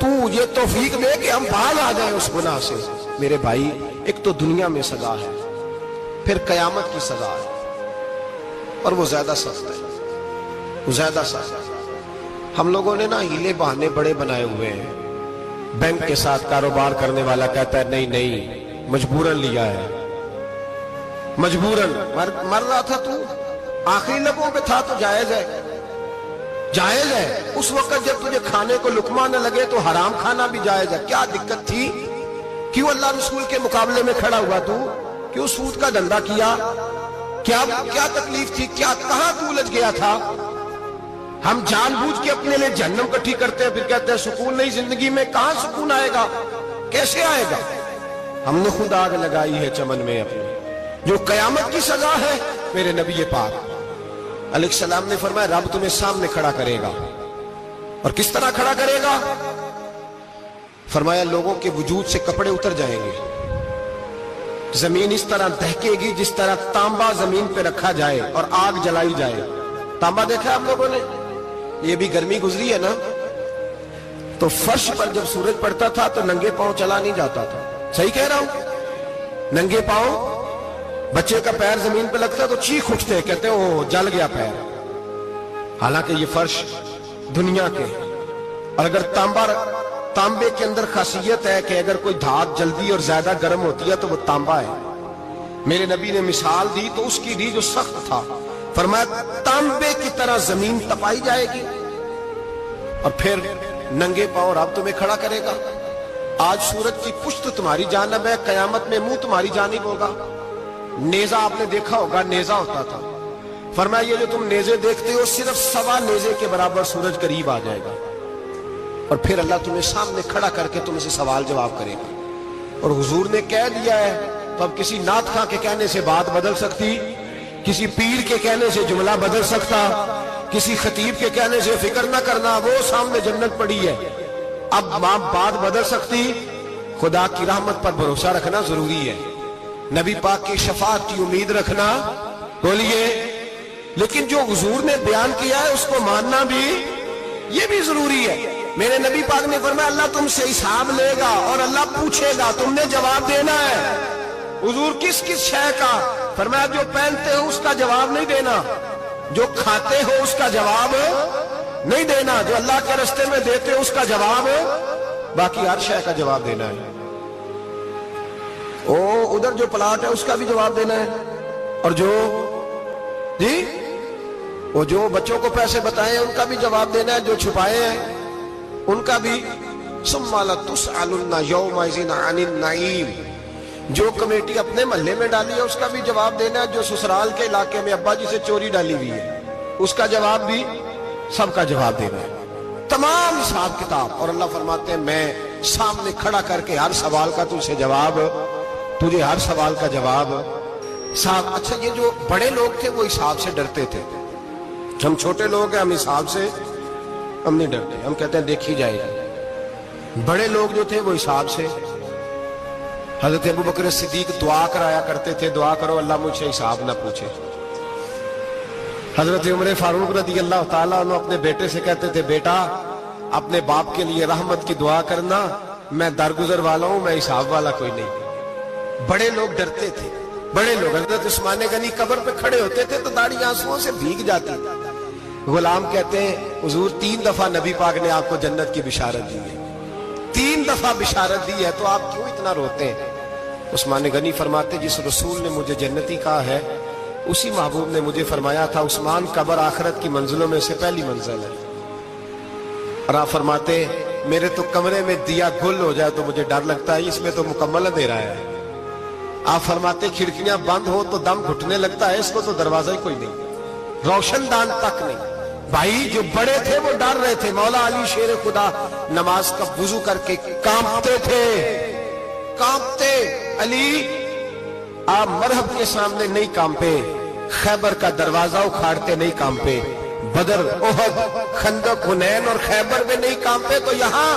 तू ये तौफीक दे कि हम बाहर आ जाए उस गुनाह से। मेरे भाई, एक तो दुनिया में सजा है, फिर कयामत की सजा है, और वो ज्यादा सख्त है, वो ज्यादा सख्त है। हम लोगों ने ना हीले बहाने बड़े बनाए हुए हैं। बैंक के साथ कारोबार करने वाला कहता है नहीं नहीं मजबूरन लिया है, मजबूरन मर रहा था तू, आखिरी लबों पे था तो जायज है, जायज है। उस वक्त जब तुझे खाने को लुकमा न लगे तो हराम खाना भी जायज है। क्या दिक्कत थी? क्यों अल्लाह रसूल के मुकाबले में खड़ा हुआ तू? क्यों सूद का धंधा किया? क्या तकलीफ थी? क्या कहां तू उलझ गया था? हम जानबूझ के अपने लिए जहन्नम इकट्ठी करते हैं, फिर कहते हैं सुकून नहीं जिंदगी में। कहां सुकून आएगा? कैसे आएगा? हमने खुद आग लगाई है चमन में अपने। जो कयामत की सजा है, मेरे नबी पाक अलैहिस्सलाम ने फरमाया रब तुम्हें सामने खड़ा करेगा। और किस तरह खड़ा करेगा? फरमाया लोगों के वजूद से कपड़े उतर जाएंगे, जमीन इस तरह दहकेगी जिस तरह तांबा जमीन पे रखा जाए और आग जलाई जाए। तांबा देखा है आप लोगों ने? ये भी गर्मी गुजरी है ना, तो फर्श पर जब सूरज पड़ता था तो नंगे पांव चला नहीं जाता था। सही कह रहा हूं? नंगे पांव, बच्चे का पैर जमीन पे लगता तो चीख उठते, कहते ओ जल गया पैर। हालांकि ये फर्श दुनिया के, और अगर तांबे के अंदर खासियत है कि अगर कोई धात जल्दी और ज्यादा गर्म होती है तो वो तांबा है। मेरे नबी ने मिसाल दी तो उसकी दी जो सख्त था, फरमाया तांबे की तरह जमीन तपाई जाएगी और फिर नंगे पांव रब तुम्हें खड़ा करेगा। आज सूरज की पुश्त तुम्हारी जानब है, कयामत में मुंह तुम्हारी जानिब होगा। नेजा आपने देखा होगा, नेजा होता था। फरमाया ये जो तुम नेजे देखते हो सिर्फ सवा नेजे के बराबर सूरज करीब आ जाएगा और फिर अल्लाह तुम्हें सामने खड़ा करके तुमसे सवाल जवाब करेगा। और हुजूर ने कह दिया है तो अब किसी नात खां के कहने से बात बदल सकती, किसी पीर के कहने से जुमला बदल सकता, किसी खतीब के कहने से फिक्र ना करना वो सामने जन्नत पड़ी है, अब बात बदल सकती। खुदा की रहमत पर भरोसा रखना जरूरी है, नबी पाक की शफाअत की उम्मीद रखना। बोलिए, लेकिन जो हुजूर ने बयान किया है उसको मानना भी ये भी जरूरी है। मेरे नबी पाक ने फरमाया अल्लाह तुमसे हिसाब लेगा और अल्लाह पूछेगा, तुमने जवाब देना है। हुजूर किस किस शय का? फरमाया जो पहनते हो उसका जवाब नहीं देना, जो खाते हो उसका जवाब नहीं देना, जो अल्लाह के रास्ते में देते हो उसका जवाब, बाकी हर शय का जवाब देना है। ओ उधर जो प्लाट है उसका भी जवाब देना है, और जो जी वो जो बच्चों को पैसे बताए उनका भी जवाब देना है, जो छुपाए हैं उनका भी। सुम्मा लतुसअलुन्ना यौमइज़िन अनिन नईम, जो कमेटी अपने मोहल्ले में डाली है उसका भी जवाब देना है, जो ससुराल के इलाके में अब्बा जी से चोरी डाली हुई है उसका जवाब भी, सबका जवाब देना है, तमाम हिसाब किताब। और अल्लाह फरमाते हैं मैं सामने खड़ा करके हर सवाल का तुझसे जवाब, तुझे हर सवाल का जवाब साहब। अच्छा, ये जो बड़े लोग थे वो हिसाब से डरते थे, हम छोटे लोग हैं हम हिसाब से हम नहीं डरते, हम कहते हैं देखी जाएगी। बड़े लोग जो थे वो हिसाब से, हजरत अबू बकर सिद्दीक दुआ कराया करते थे, दुआ करो अल्लाह मुझसे हिसाब ना पूछे। हजरत उमर फारूक रज़ी अल्लाह ताला अन्हु अपने बेटे से कहते थे बेटा अपने बाप के लिए रहमत की दुआ करना, मैं दरगुजर वाला हूं, मैं हिसाब वाला कोई नहीं। बड़े लोग डरते थे, बड़े लोग। हजरत उस्मान गनी कब्र पे खड़े होते थे तो दाढ़ी आंसुओं से भीग जाती। गुलाम कहते हैं हुजूर 3 दफा नबी पाक ने आपको जन्नत की बिशारत दी है, 3 दफा बिशारत दी है, तो आप क्यों इतना रोते हैं? उस्मान गनी फरमाते जिस रसूल ने मुझे जन्नती कहा है उसी महबूब ने मुझे फरमाया था उस्मान कब्र आखिरत की मंजिलों में से पहली मंजिल है। और आप फरमाते मेरे तो कमरे में दिया गुल हो जाए तो मुझे डर लगता है, इसमें तो मुकम्मल अंधेरा है। आप फरमाते खिड़कियां बंद हो तो दम घुटने लगता है, इसको तो दरवाजा ही कोई नहीं, रोशनदान तक नहीं। भाई जो बड़े थे वो डर रहे थे। मौला अली शेर खुदा नमाज का वुजू करके कांपते थे, कांपते। अली आप मरहब के सामने नहीं कांपे, खैबर का दरवाजा उखाड़ते नहीं कांपे, بدر, احد, خندق, حنین اور خیبر میں نہیں کانپے تو یہاں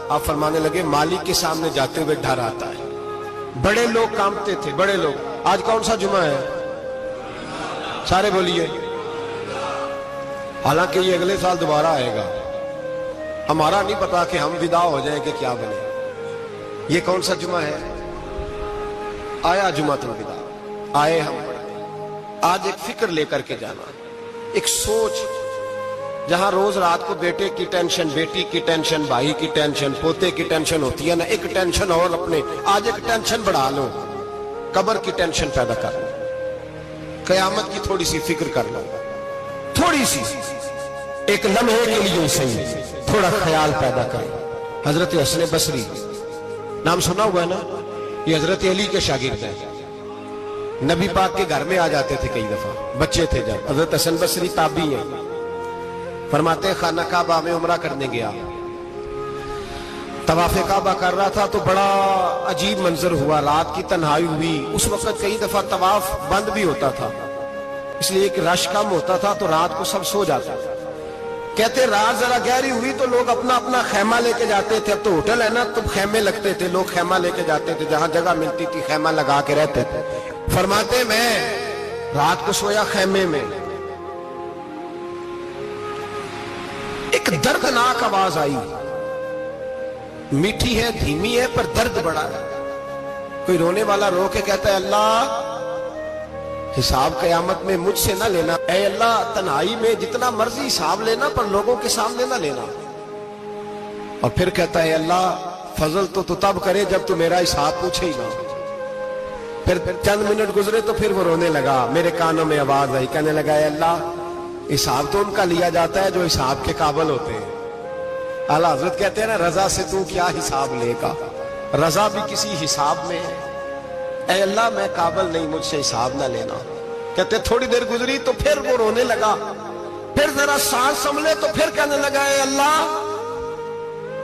آپ فرمانے لگے مالک کے سامنے جاتے ہوئے ڈر آتا ہے. بڑے لوگ کانپتے تھے, بڑے لوگ. آج کون سا جمعہ ہے؟ سارے بولیے. حالانکہ یہ اگلے سال دوبارہ آئے گا, ہمارا نہیں پتا کہ ہم ودا ہو جائیں کہ کیا بنے. یہ کون سا جمعہ ہے؟ آیا جمعۃ الوداع. آئے ہم آج ایک فکر لے کر کے جانا, ایک سوچ. جہاں روز رات کو بیٹے کی ٹینشن, بیٹی کی ٹینشن, بھائی کی ٹینشن, پوتے کی ٹینشن ہوتی ہے نا, ایک ٹینشن اور اپنے آج ایک ٹینشن بڑھا لو, قبر کی ٹینشن پیدا کر لو, قیامت کی تھوڑی سی فکر کر لو, تھوڑی سی, ایک لمحے کے لیے صحیح تھوڑا خیال پیدا کریں. حضرت حسن بصری نام سنا ہوا ہے نا, یہ حضرت علی کے شاگرد ہیں. نبی پاک کے گھر میں آ جاتے تھے کئی دفعہ, بچے تھے جب. حضرت حسن بصری تابعی ہیں. فرماتے ہیں خانہ کعبہ میں عمرہ کرنے گیا, طواف کعبہ کر رہا تھا تو بڑا عجیب منظر ہوا. رات کی تنہائی ہوئی. اس وقت کئی دفعہ طواف بند بھی ہوتا تھا, اس لیے کہ رش کم ہوتا تھا تو رات کو سب سو جاتا تھا. کہتے رات ذرا گہری ہوئی تو لوگ اپنا اپنا خیمہ لے کے جاتے تھے. اب تو ہوٹل ہے نا, تو خیمے لگتے تھے, لوگ خیمہ لے کے جاتے تھے, جہاں جگہ ملتی تھی خیمہ لگا کے رہتے تھے. فرماتے میں رات کو سویا خیمے میں, ایک دردناک آواز آئی. میٹھی ہے, دھیمی ہے, پر درد بڑا ہے. کوئی رونے والا رو کے کہتا ہے اللہ حساب قیامت میں مجھ سے نہ لینا, اے اللہ تنہائی میں جتنا مرضی حساب لینا پر لوگوں کے سامنے نہ لینا. اور پھر کہتا ہے اللہ فضل تو تب کرے جب تو میرا حساب پوچھے ہی نہ. پھر چند منٹ گزرے تو پھر وہ رونے لگا. میرے کانوں میں آواز آئی, کہنے لگا اے اللہ حساب تو ان کا لیا جاتا ہے جو حساب کے قابل ہوتے ہیں. اعلیٰ حضرت کہتے ہیں نا رضا سے تو کیا حساب لے گا, رضا بھی کسی حساب میں ہے. اے اللہ میں قابل نہیں, مجھ سے حساب نہ لینا. کہتے تھوڑی دیر گزری تو پھر وہ رونے لگا. پھر ذرا سانس سنبھلے تو پھر کہنے لگا اے اللہ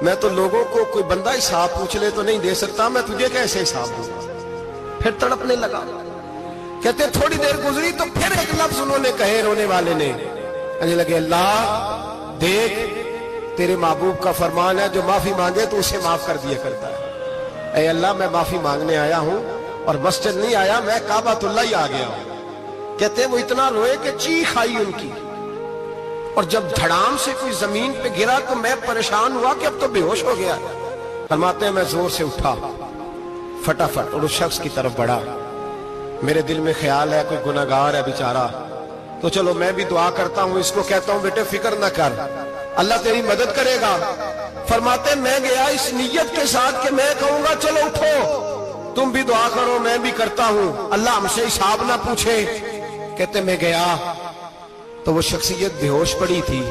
میں تو لوگوں کو کوئی بندہ حساب پوچھ لے تو نہیں دے سکتا, میں تجھے کیسے حساب دوں. پھر تڑپنے لگا. کہتے تھوڑی دیر گزری تو پھر ایک لفظ انہوں نے کہے, رونے والے نے, کہنے لگے اللہ دیکھ تیرے محبوب کا فرمان ہے جو معافی مانگے تو اسے معاف کر دیا کرتا ہے. اے اللہ میں معافی مانگنے آیا ہوں اور مسجد نہیں آیا, میں کعبۃ اللہ ہی آ گیا ہوں. کہتے وہ اتنا روئے کہ چیخ آئی ان کی, اور جب دھڑام سے کوئی زمین پہ گرا تو میں پریشان ہوا کہ اب تو بے ہوش ہو گیا. فرماتے ہیں میں زور سے اٹھا فٹافٹ اور اس شخص کی طرف بڑھا. میرے دل میں خیال ہے کوئی گناہگار ہے بیچارہ, تو چلو میں بھی دعا کرتا ہوں, اس کو کہتا ہوں بیٹے فکر نہ کر, اللہ تیری مدد کرے گا. فرماتے میں گیا اس نیت کے ساتھ کہ میں کہوں گا چلو اٹھو تم بھی دعا کرو, میں بھی کرتا ہوں, اللہ ہم سے حساب نہ پوچھے. کہتے میں گیا تو وہ شخصیت بے ہوش پڑی تھی,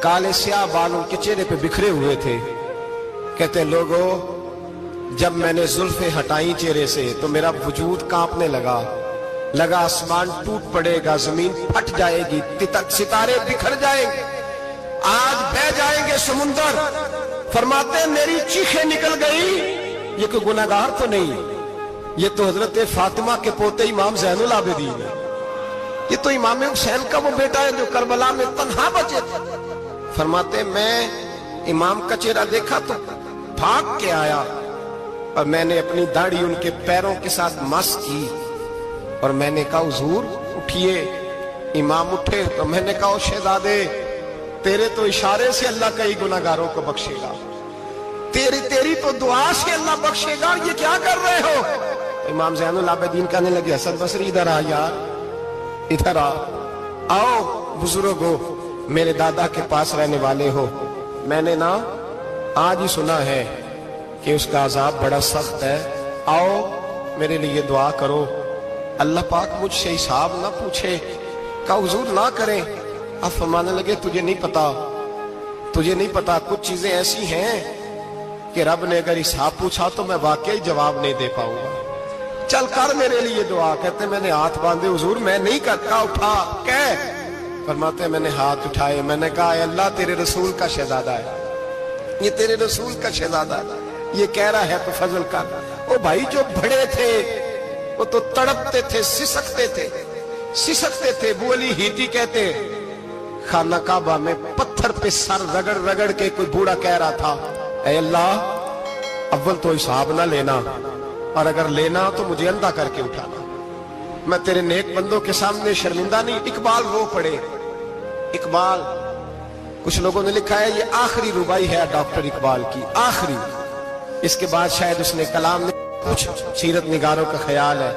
کالے سیاہ بال ان کے چہرے پہ بکھرے ہوئے تھے. کہتے لوگوں جب میں نے زلفیں ہٹائیں چہرے سے تو میرا وجود کانپنے لگا آسمان ٹوٹ پڑے گا, زمین پھٹ جائے گی, ستارے بکھر جائیں گے, آج بہ جائیں گے سمندر. فرماتے میری چیخیں نکل گئی. یہ کوئی گناہگار تو نہیں, یہ تو حضرت فاطمہ کے پوتے امام زین العابدین ہے, یہ تو امام حسین کا وہ بیٹا ہے جو کربلا میں تنہا بچے تھے. فرماتے میں امام کا چہرہ دیکھا تو بھاگ کے آیا, اور میں نے اپنی داڑھی ان کے پیروں کے ساتھ مس کی, اور میں نے کہا حضور اٹھیے. امام اٹھے تو میں نے کہا شہزادے تیرے تو اشارے سے اللہ کئی گناہگاروں کو بخشے گا, تیری تو دعا سے اللہ بخشے گا, یہ کیا کر رہے ہو. امام زین العابدین کہنے لگے حسن بصری ادھر آ یار, ادھر آؤ بزرگو, میرے دادا کے پاس رہنے والے ہو, میں نے نا آج ہی سنا ہے کہ اس کا عذاب بڑا سخت ہے, آؤ میرے لیے دعا کرو, اللہ پاک مجھ سے حساب نہ پوچھے. کہا حضور نہ کریں. اب فرمانے لگے تجھے نہیں پتا کچھ چیزیں ایسی ہیں کہ رب نے اگر حساب پوچھا تو میں واقعی جواب نہیں دے پاؤں گا, چل کر میرے لیے دعا. کہتے میں نے ہاتھ باندھے, حضور میں نہیں کرتا, اٹھا کہہ. فرماتے میں نے ہاتھ اٹھائے, میں نے کہا اے اللہ تیرے رسول کا شہزادہ ہے, یہ تیرے رسول کا شہزادہ ہے, یہ کہہ رہا ہے تو فضل کر. وہ بھائی جو بڑے تھے وہ تو تڑپتے تھے, سسکتے تھے. ابو علی ہیتی کہتے खाना काबा में पत्थर पे सर रगड़ रगड़ के कोई बूढ़ा कह रहा था, ऐ अल्लाह अव्वल तो हिसाब ना लेना, और अगर लेना तो मुझे अंधा करके उठाना, मैं तेरे नेक बंदों के सामने शर्मिंदा नहीं। इकबाल रो पड़े। इकबाल, कुछ लोगों ने लिखा है ये आखिरी रुबाई है डॉक्टर इकबाल की, आखिरी। इसके बाद शायद उसने कलाम में कुछ सीरत निगारों का ख्याल है।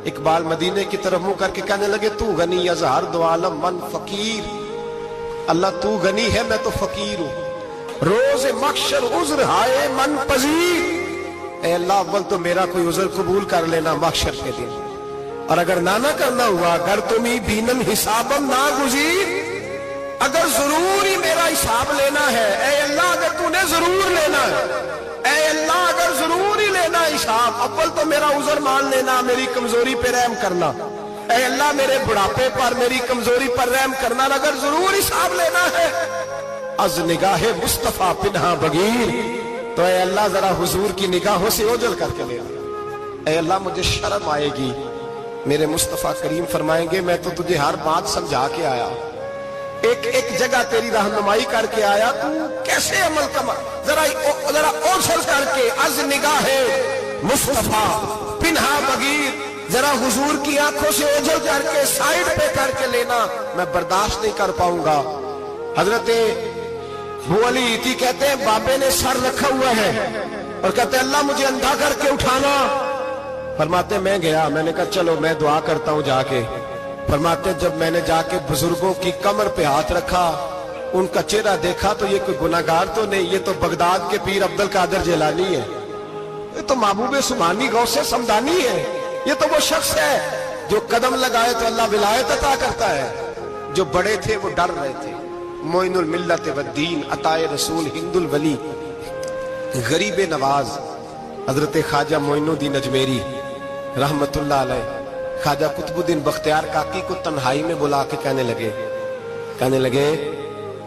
इकबाल मदीने की तरफ मुंह करके कहने लगे, तू गनी अजहर दो आलम मन फकीर, अल्लाह तू गनी है मैं तो फकीर हूं। रोज मक्शर उज्र हाय मन पजीर, ऐ अल्लाह अव्वल तो मेरा कोई उज्र कबूल कर लेना मक्शर के दिन, और अगर ना करना हुआ, अगर तुम्हें बीनम हिसाबम ना गुजीर, अगर जरूर ही मेरा हिसाब लेना है, ऐ अल्लाह अगर तूने जरूर लेना है, ऐ अल्लाह अगर जरूर ही लेना हिसाब, अव्वल तो मेरा उज़र मान लेना, मेरी कमजोरी पे रहम करना, ऐ अल्लाह मेरे बुढ़ापे पर मेरी कमजोरी पर रहम करना, अगर जरूर हिसाब लेना है, अज निगाहे मुस्तफा पिन्हा बगीर, तो ऐ अल्लाह जरा हुजूर की निगाहों से ओझल करके लेना। ऐ अल्लाह मुझे शर्म आएगी, मेरे मुस्तफा करीम फरमाएंगे मैं तो तुझे हर बात समझा के आया, एक एक जगह तेरी रहनुमाई करके आया, तू कैसे अमल कमा, जरा ओझल करके अज निगाहे मुस्तफा पिन्हा बगीर, जरा हुजूर की आंखों से ओझल करके साइड पे करके लेना, मैं बर्दाश्त नहीं कर पाऊंगा। हजरत अबू अली इती कहते हैं बाबे ने सर रखा हुआ है और कहते अल्लाह मुझे अंधा करके उठाना। फरमाते मैं गया, मैंने कहा चलो मैं दुआ करता हूं जाके। फरमाते जब मैंने जाके बुजुर्गों की कमर पे हाथ रखा, उनका चेहरा देखा तो ये कोई गुनाहगार तो नहीं, ये तो बगदाद के पीर अब्दुल कादिर जिलानी है, ये तो महबूब सुमानी गौसे समदानी है, ये तो वो शख्स है जो कदम लगाए तो अल्लाह विलायत अता करता है। जो बड़े थे वो डर रहे थे। मोइनुल मिल्लत व दीन अताए रसूल हिंदुल वली गरीब नवाज हजरत ख्वाजा मोइनुद्दीन अजमेरी रहमतुल्लाह अलैह ख्वाजा कुतुबुद्दीन बख्तियार काकी को तन्हाई में बुला के कहने लगे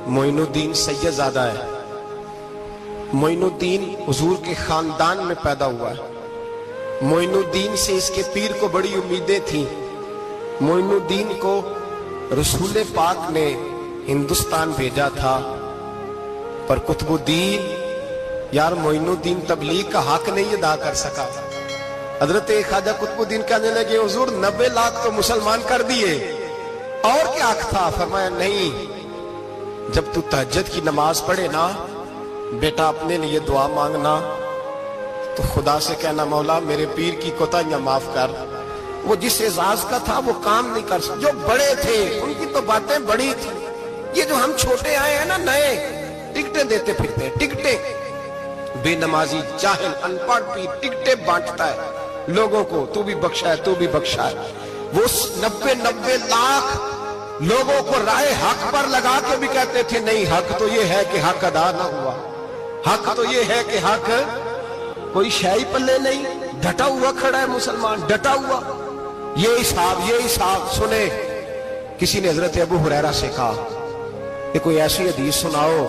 मोइनुद्दीन सैयदजादा है, मोइनुद्दीन हुजूर के खानदान में पैदा हुआ है, मोइनुद्दीन से इसके पीर को बड़ी उम्मीदें थी, मोइनुद्दीन को रसूल पाक ने हिंदुस्तान भेजा था, पर कुतुबुद्दीन यार मोइनुद्दीन तबलीग का हक नहीं अदा कर सका। हजरत ख्वाजा कुतुबुद्दीन कहने लगे हुजूर 90 लाख तो मुसलमान कर दिए, और क्या हक था? फरमाया नहीं, जब तू तहज्जुद की नमाज पढ़े ना बेटा अपने लिए दुआ मांगना तो खुदा से कहना मौला मेरे पीर की कोताहियां माफ कर। वो जिस एजाज का था वो काम नहीं कर सकता, जो बड़े थे उनकी तो बातें बड़ी थी, ये जो हम छोटे आए हैं ना नए, टिकटें देते फिरते हैं, टिकटें, बेनमाजी जाहिल अनपढ़ पीर टिकटें बांटता है लोगों को, तू भी बख्शा है तू भी बख्शा है। वो 90 लाख लोगों को राय हक पर लगा के भी कहते थे नहीं हक तो ये है कि हक अदा ना हुआ, हक तो ये है कि हक कोई शाही पल्ले नहीं, डटा हुआ खड़ा है मुसलमान, डटा हुआ। ये हिसाब सुने। किसी ने हजरत अबू हुरैरा से कहा कि कोई ऐसी हदीस सुनाओ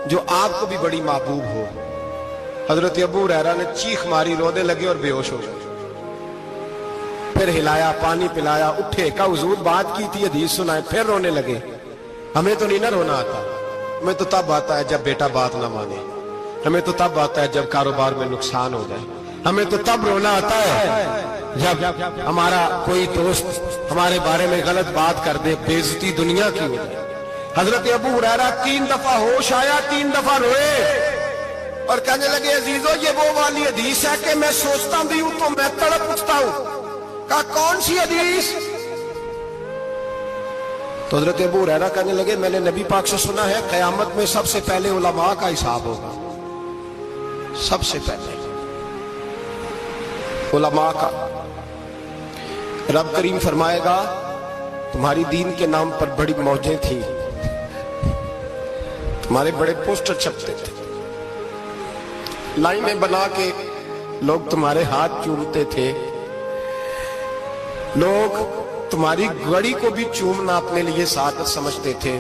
जो आपको भी बड़ी महबूब हो। हजरत अबू हुरैरा ने चीख मारी, रोने लगे और बेहोश हो गए। फिर हिलाया, पानी पिलाया, उठे, कहा हुजूर बात की थी, हदीस सुनाए, फिर रोने लगे। हमें तो नहीं ना रोना आता, हमें तो तब आता है जब बेटा बात ना माने, हमें तो तब आता है जब कारोबार में नुकसान हो जाए, हमें तो तब रोना आता है जब हमारा कोई दोस्त हमारे बारे में गलत बात कर दे, बेइज्जती दुनिया की हो जाए। हजरत अबू हुरैरा 3 दफा होश आया, 3 दफा रोए और कहने लगे अजीजों ये वो वाली हदीस है कि मैं सोचता भी हूं तो मैं तड़प उठता हूं। कहा कौन सी हदीस? तो हजरत अबू हुरैरा कहने लगे मैंने नबी पाक से सुना है कयामत में सबसे पहले उलमा का हिसाब होगा, सबसे पहले उलमा का। रब करीम फरमाएगा तुम्हारी दीन के नाम पर बड़ी मौजें थी, तुम्हारे बड़े पोस्टर छपते थे, लाइनें बना के लोग तुम्हारे हाथ चूमते थे, लोग तुम्हारी घड़ी को भी चूमना अपने लिए सादत समझते थे।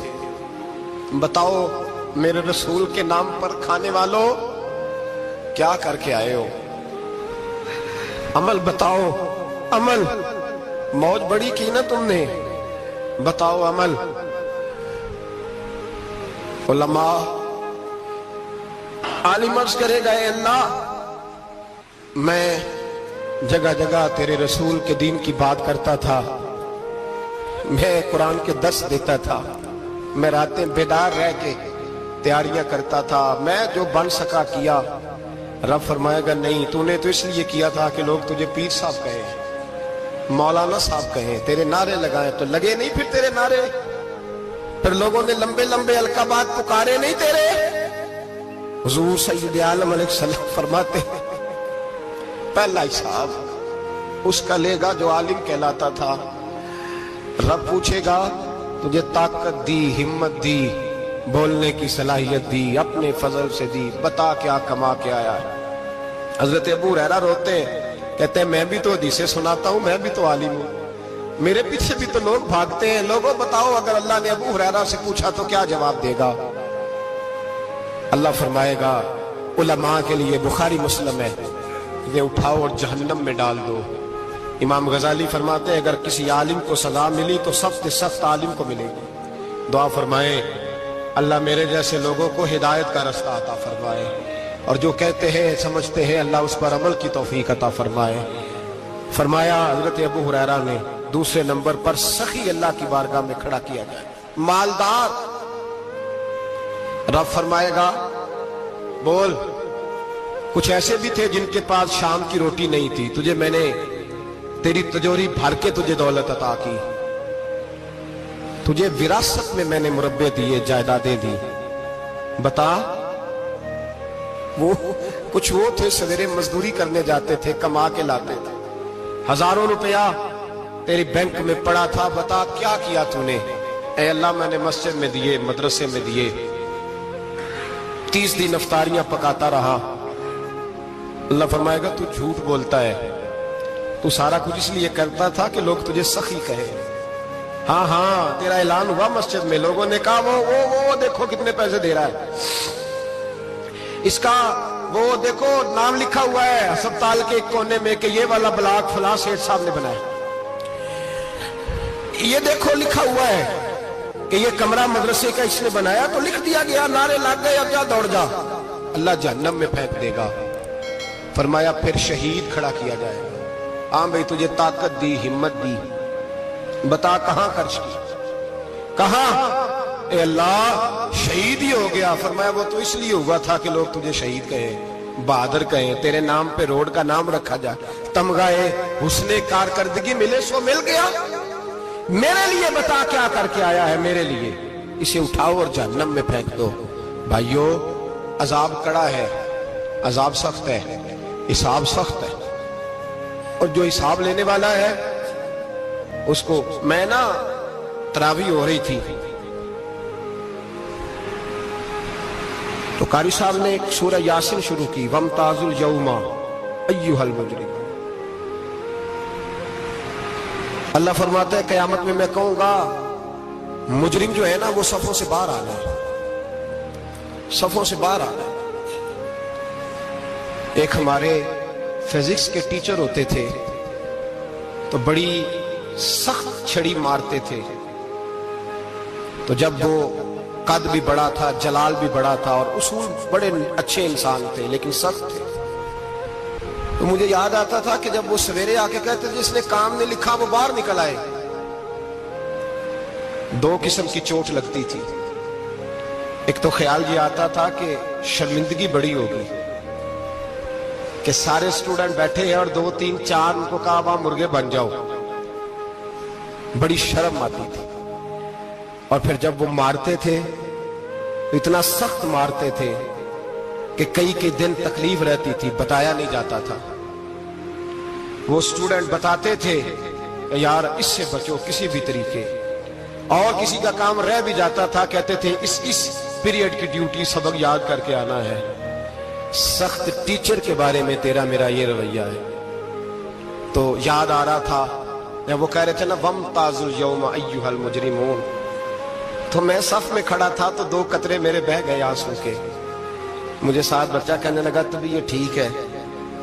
बताओ मेरे रसूल के नाम पर खाने वालों क्या करके आए हो? अमल बताओ, अमल। मौज बड़ी की ना तुमने, बताओ अमल। उलमा आलिम अर्ज करेगा, ए अल्लाह मैं जगह जगह तेरे रसूल के दीन की बात करता था, मैं कुरान के दर्स देता था, मैं रातें बेदार रह के तैयारियां करता था, मैं जो बन सका किया। रब फरमाएगा नहीं, तूने तो इसलिए किया था कि लोग तुझे पीर साहब कहे, मौलाना साहब कहे, तेरे नारे लगाए, तो लगे नहीं फिर तेरे नारे, फिर लोगों ने लंबे लंबे अलकाबात पुकारे नहीं तेरे। हुजूर सैयद आलम अलैहिस्सलाम फरमाते हैं पहला हिसाब उसका लेगा जो आलिम कहलाता था। रब पूछेगा तुझे ताकत दी, हिम्मत दी, बोलने की सलाहियत दी, अपने फजल से दी, बता क्या कमा के आया है। हजरत अबू हुरैरा रोते हैं, कहते हैं मैं भी तो हदीसें सुनाता हूं, मैं भी तो आलिम हूं, मेरे पीछे भी तो लोग भागते हैं। लोगों बताओ अगर अल्लाह ने अबू हुरैरा से पूछा तो क्या जवाब देगा? अल्लाह फरमाएगा उलमा के लिए बुखारी मुस्लिम है, इन्हें उठाओ और जहन्नम में डाल दो। इमाम गजाली फरमाते हैं अगर किसी आलिम को सजा मिली तो सख्त सख्त आलिम को मिलेगी। दुआ फरमाए अल्लाह मेरे जैसे लोगों को हिदायत का रास्ता अता फरमाए, और जो कहते हैं समझते हैं अल्लाह उस पर अमल की तौफीक अता फरमाए। फरमाया हजरत अबू हुरैरा ने दूसरे नंबर पर सखी अल्लाह की बारगाह में खड़ा किया जाए, मालदार। रब फरमाएगा बोल, कुछ ऐसे भी थे जिनके पास शाम की रोटी नहीं थी, तुझे मैंने तेरी तिजोरी भर के तुझे दौलत अता की, तुझे विरासत में मैंने मुरब्बे दिए, जायदादें दी, बता। वो कुछ वो थे सवेरे मजदूरी करने जाते थे, कमा के लाते थे, हजारों रुपया तेरी बैंक में पड़ा था, बता क्या किया तूने? ऐ अल्लाह मैंने मस्जिद में दिए, मदरसे में दिए, 30 दिन इफ्तारियां पकाता रहा। अल्लाह फरमाएगा तू झूठ बोलता है, तू सारा कुछ इसलिए करता था कि लोग तुझे सखी कहे। हाँ हाँ तेरा ऐलान हुआ मस्जिद में, लोगों ने कहा वो देखो कितने पैसे दे रहा है, इसका वो देखो नाम लिखा हुआ है अस्पताल के एक कोने में कि ये वाला ब्लॉक फलां सेठ साहब ने बनाया, ये देखो लिखा हुआ है कि ये कमरा मदरसे का इसने बनाया, तो लिख दिया गया, नारे लग गए, अब जा दौड़ जा। अल्लाह जहन्नम में फेंक देगा। फरमाया फिर शहीद खड़ा किया जाएगा। हाँ भाई तुझे ताकत दी, हिम्मत दी, बता कहां खर्च की, कहां? ए अल्लाह शहीद ही हो गया। फरमाया वो तो इसलिए हुआ था कि लोग तुझे शहीद कहे, बहादुर कहे, तेरे नाम पे रोड का नाम रखा जाए, तमगाए हुस्ने कारकर्दगी मिले, सो मिल गया। मेरे लिए बता क्या करके आया है मेरे लिए, इसे उठाओ और जहन्नम में फेंक दो। भाइयों अजाब कड़ा है, अजाब सख्त है, हिसाब सख्त है, और जो हिसाब लेने वाला है उसको। मैं ना तरावी हो रही थी तो कारी साहब ने एक सूरह यासीन शुरू की, वमताजुल यौमा अय्युहल मुजरिम। अल्लाह फरमाता है कयामत में मैं कहूंगा मुजरिम जो है ना वो सफों से बाहर आ जाए, सफों से बाहर आ जाए। एक हमारे फिजिक्स के टीचर होते थे तो बड़ी सख्त छड़ी मारते थे, तो जब वो कद भी बड़ा था, जलाल भी बड़ा था, और उसूल बड़े अच्छे इंसान थे लेकिन सख्त थे, तो मुझे याद आता था कि जब वो सवेरे आके कहते जिसने काम नहीं लिखा वो बाहर निकल आए। दो किस्म की चोट लगती थी, एक तो ख्याल ये आता था कि शर्मिंदगी बड़ी होगी कि सारे स्टूडेंट बैठे हैं और 2 3 4 उनको कहा वहां मुर्गे बन जाओ, बड़ी शर्म आती थी। और फिर जब वो मारते थे तो इतना सख्त मारते थे कि कई दिन तकलीफ रहती थी, बताया नहीं जाता था। वो स्टूडेंट बताते थे कि यार इससे बचो किसी भी तरीके, और किसी का काम रह भी जाता था, कहते थे इस पीरियड की ड्यूटी सबक याद करके आना है। सख्त टीचर के बारे में तेरा मेरा ये रवैया है। तो याद आ रहा था जब वो कह रहे थे ना वमताजुल यौमा अय्युहल मुजरिमून, तो मैं सफ में खड़ा था तो 2 कतरे मेरे बह गए आंसू के। मुझे साथ बच्चा कहने लगा तभी ये ठीक है,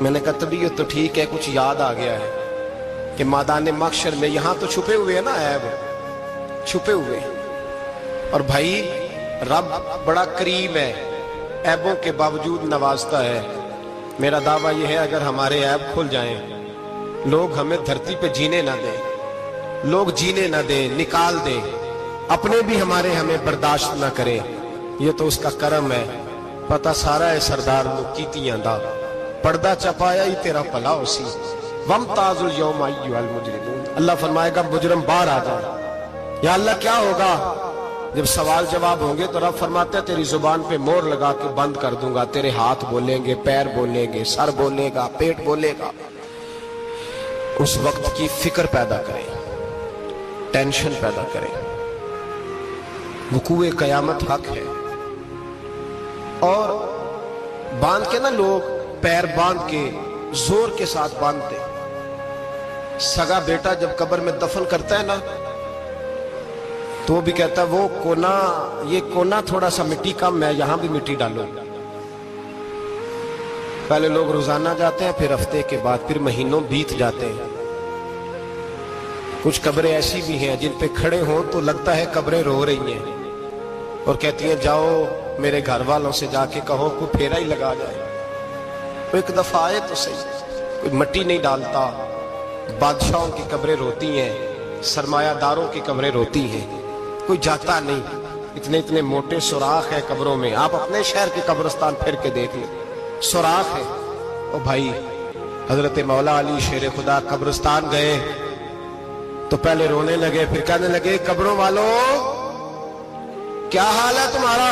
मैंने कहा तभी ये तो ठीक है, कुछ याद आ गया है कि मैदान महशर में यहां तो छुपे हुए हैं ना ऐब, छुपे हुए। और भाई रब बड़ा करीब है, ऐबों के बावजूद नवाजता है। मेरा दावा यह है अगर हमारे ऐब खुल जाएं, लोग हमें धरती पे जीने ना दें, लोग जीने ना दें, निकाल दें, अपने भी हमें बर्दाश्त ना करें, ये तो उसका करम है। पता सारा है सरदार मुकीतियां दा, पर्दा चपाया ही तेरा भला होसी, वमताजुल यौम अय्युहल मुजरिमून। अल्लाह फरमाएगा मुजरिम बाहर आ जाओ। या अल्लाह क्या होगा जब सवाल जवाब होंगे? तो रब फरमाते हैं तेरी जुबान पे मोहर लगा के बंद कर दूंगा, तेरे हाथ बोलेंगे, पैर बोलेंगे, सर बोलेगा, पेट बोलेगा। उस वक्त की फिक्र पैदा करें, टेंशन पैदा करें। वकूए कयामत हक है। और बांध के ना लोग पैर बांध के जोर के साथ बांधते। सगा बेटा जब कब्र में दफन करता है ना, तो भी कहता है वो कोना, ये कोना थोड़ा सा मिट्टी कम है, यहां भी मिट्टी डालो। पहले लोग रोजाना जाते हैं, फिर हफ्ते के बाद, फिर महीनों बीत जाते हैं। कुछ कब्रें ऐसी भी हैं जिन पे खड़े हों तो लगता है कब्रें रो रही हैं और कहती हैं जाओ मेरे घर वालों से जाके कहो कोई फेरा ही लगा जाए। तो एक दफा आए तो सही, कोई मट्टी नहीं डालता। बादशाहों की कब्रें रोती हैं, सरमायादारों की कब्रें रोती हैं, कोई जाता नहीं। इतने इतने मोटे सुराख है कब्रों में। आप अपने शहर के कब्रिस्तान फिर के देख लें, सुराख है। ओ भाई, हजरत मौला अली शेर खुदा कब्रिस्तान गए तो पहले रोने लगे, फिर कहने लगे कब्रों वालों क्या हाल है तुम्हारा?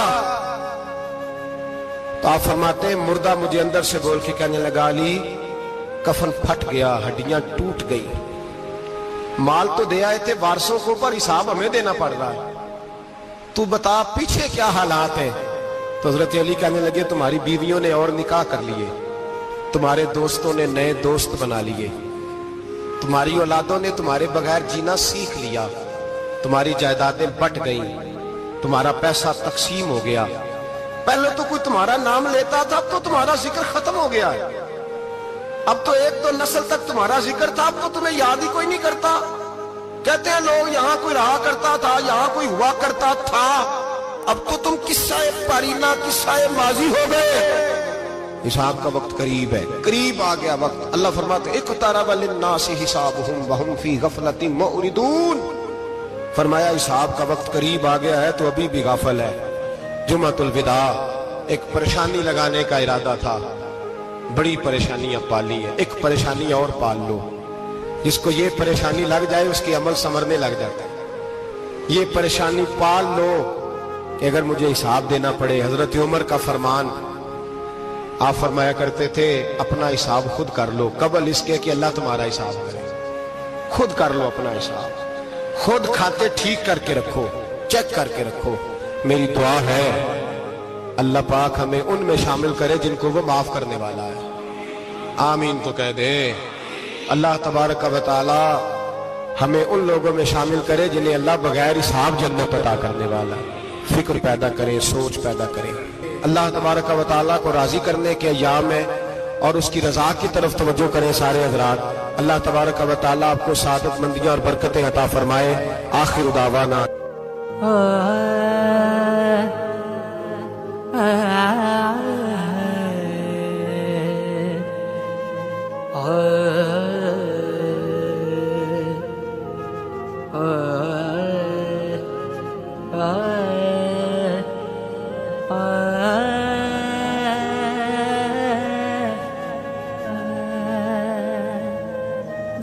तो आप फरमाते हैं मुर्दा मुझे अंदर से बोल के कहने लगा अली कफन फट गया, हड्डियां टूट गई। माल तो दे आए थे वारसों को, पर हिसाब हमें देना पड़ रहा है। तू बता पीछे क्या हालात है? तो हजरत अली कहने लगे तुम्हारी बीवियों ने और निकाह कर लिए, तुम्हारे दोस्तों ने नए दोस्त बना लिए, तुम्हारी औलादों ने तुम्हारे बगैर जीना सीख लिया, तुम्हारी जायदादें बट गईं, तुम्हारा पैसा तकसीम हो गया। पहले तो कोई तुम्हारा नाम लेता था, अब तो तुम्हारा जिक्र खत्म हो गया है। अब तो एक तो नस्ल तक तुम्हारा जिक्र था, अब तो तुम्हें याद ही कोई नहीं करता। कहते हैं लोग यहाँ कोई रहा करता था, यहाँ कोई हुआ करता था, अब तो तुम किस्सा पारीना, किस्सा माजी हो गए। हिसाब का वक्त करीब है, करीब आ गया वक्त। अल्लाह फरमाते इक़्तरब लिन्नासि हिसाबुहुम वहुम फी गफलतिन मुअरिदून। फरमाया हिसाब का वक्त करीब आ गया है तो अभी भी गाफल है। जुमातुल विदा, एक परेशानी लगाने का इरादा था, बड़ी परेशानियां पाली है, एक परेशानी और पाल लो। जिसको ये परेशानी लग जाए उसकी अमल संवरने लग जाता है। ये परेशानी पाल लो कि अगर मुझे हिसाब देना पड़े। हजरत उमर का फरमान, आप फरमाया करते थे अपना हिसाब खुद कर लो, कबल इसके कि अल्लाह तुम्हारा हिसाब करे। खुद कर लो अपना हिसाब, खुद खाते ठीक करके रखो, चेक करके रखो। मेरी दुआ है अल्लाह पाक हमें उनमें शामिल करे जिनको वो माफ करने वाला है। आमीन तो कह दे। अल्लाह तबारक व तआला हमें उन लोगों में शामिल करे जिन्हें अल्लाह बगैर हिसाब जन्नत अता करने वाला है। फिक्र पैदा करे, सोच पैदा करे। अल्लाह तबारक व तआला को राजी करने के अय्याम है और उसकी रजा की तरफ तवज्जो करें सारे हजरात। अल्लाह तबारक व तआला आपको सादत मंदियां और बरकतें अता फरमाए। आखिर दावाना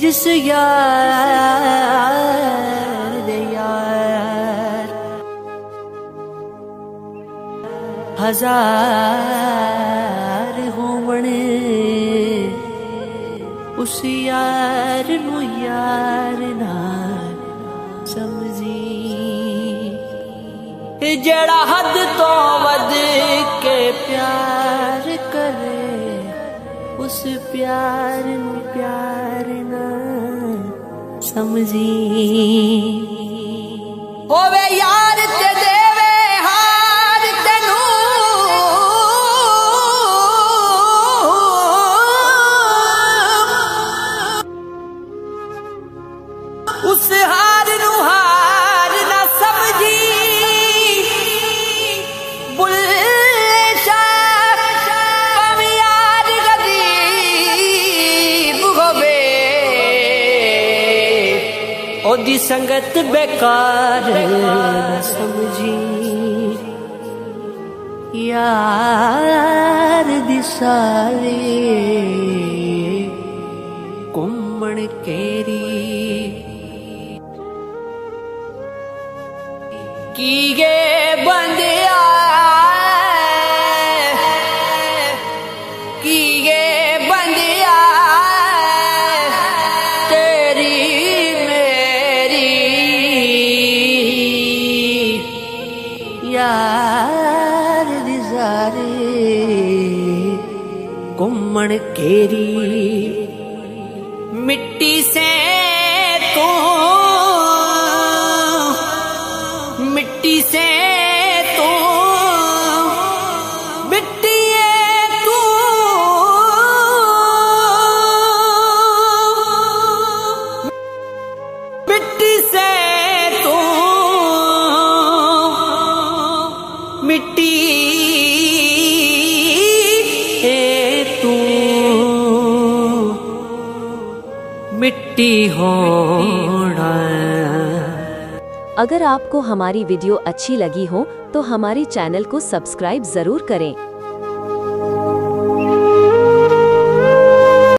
जिस यार दे यार हजार होवण, उस यार नू यार ना समझी। जड़ा हद तो वध के प्यार करे, उस प्यार नू प्यार ना समझी। होवे यार ते देवे हार तेनू, उस हार नू हार ना समझी। ओदी संगत बेकार न समझी यार दी सारी घूमण केरी की गे बंदिया की गे बंदिया तेरी मेरी यार दी सारी घूमण केरी मिट्टी से तू मिट्टी से तू मिट्टी तू मिट्टी से तू मिट्टी तू मिट्टी होना। अगर आपको हमारी वीडियो अच्छी लगी हो तो हमारे चैनल को सब्सक्राइब जरूर करें।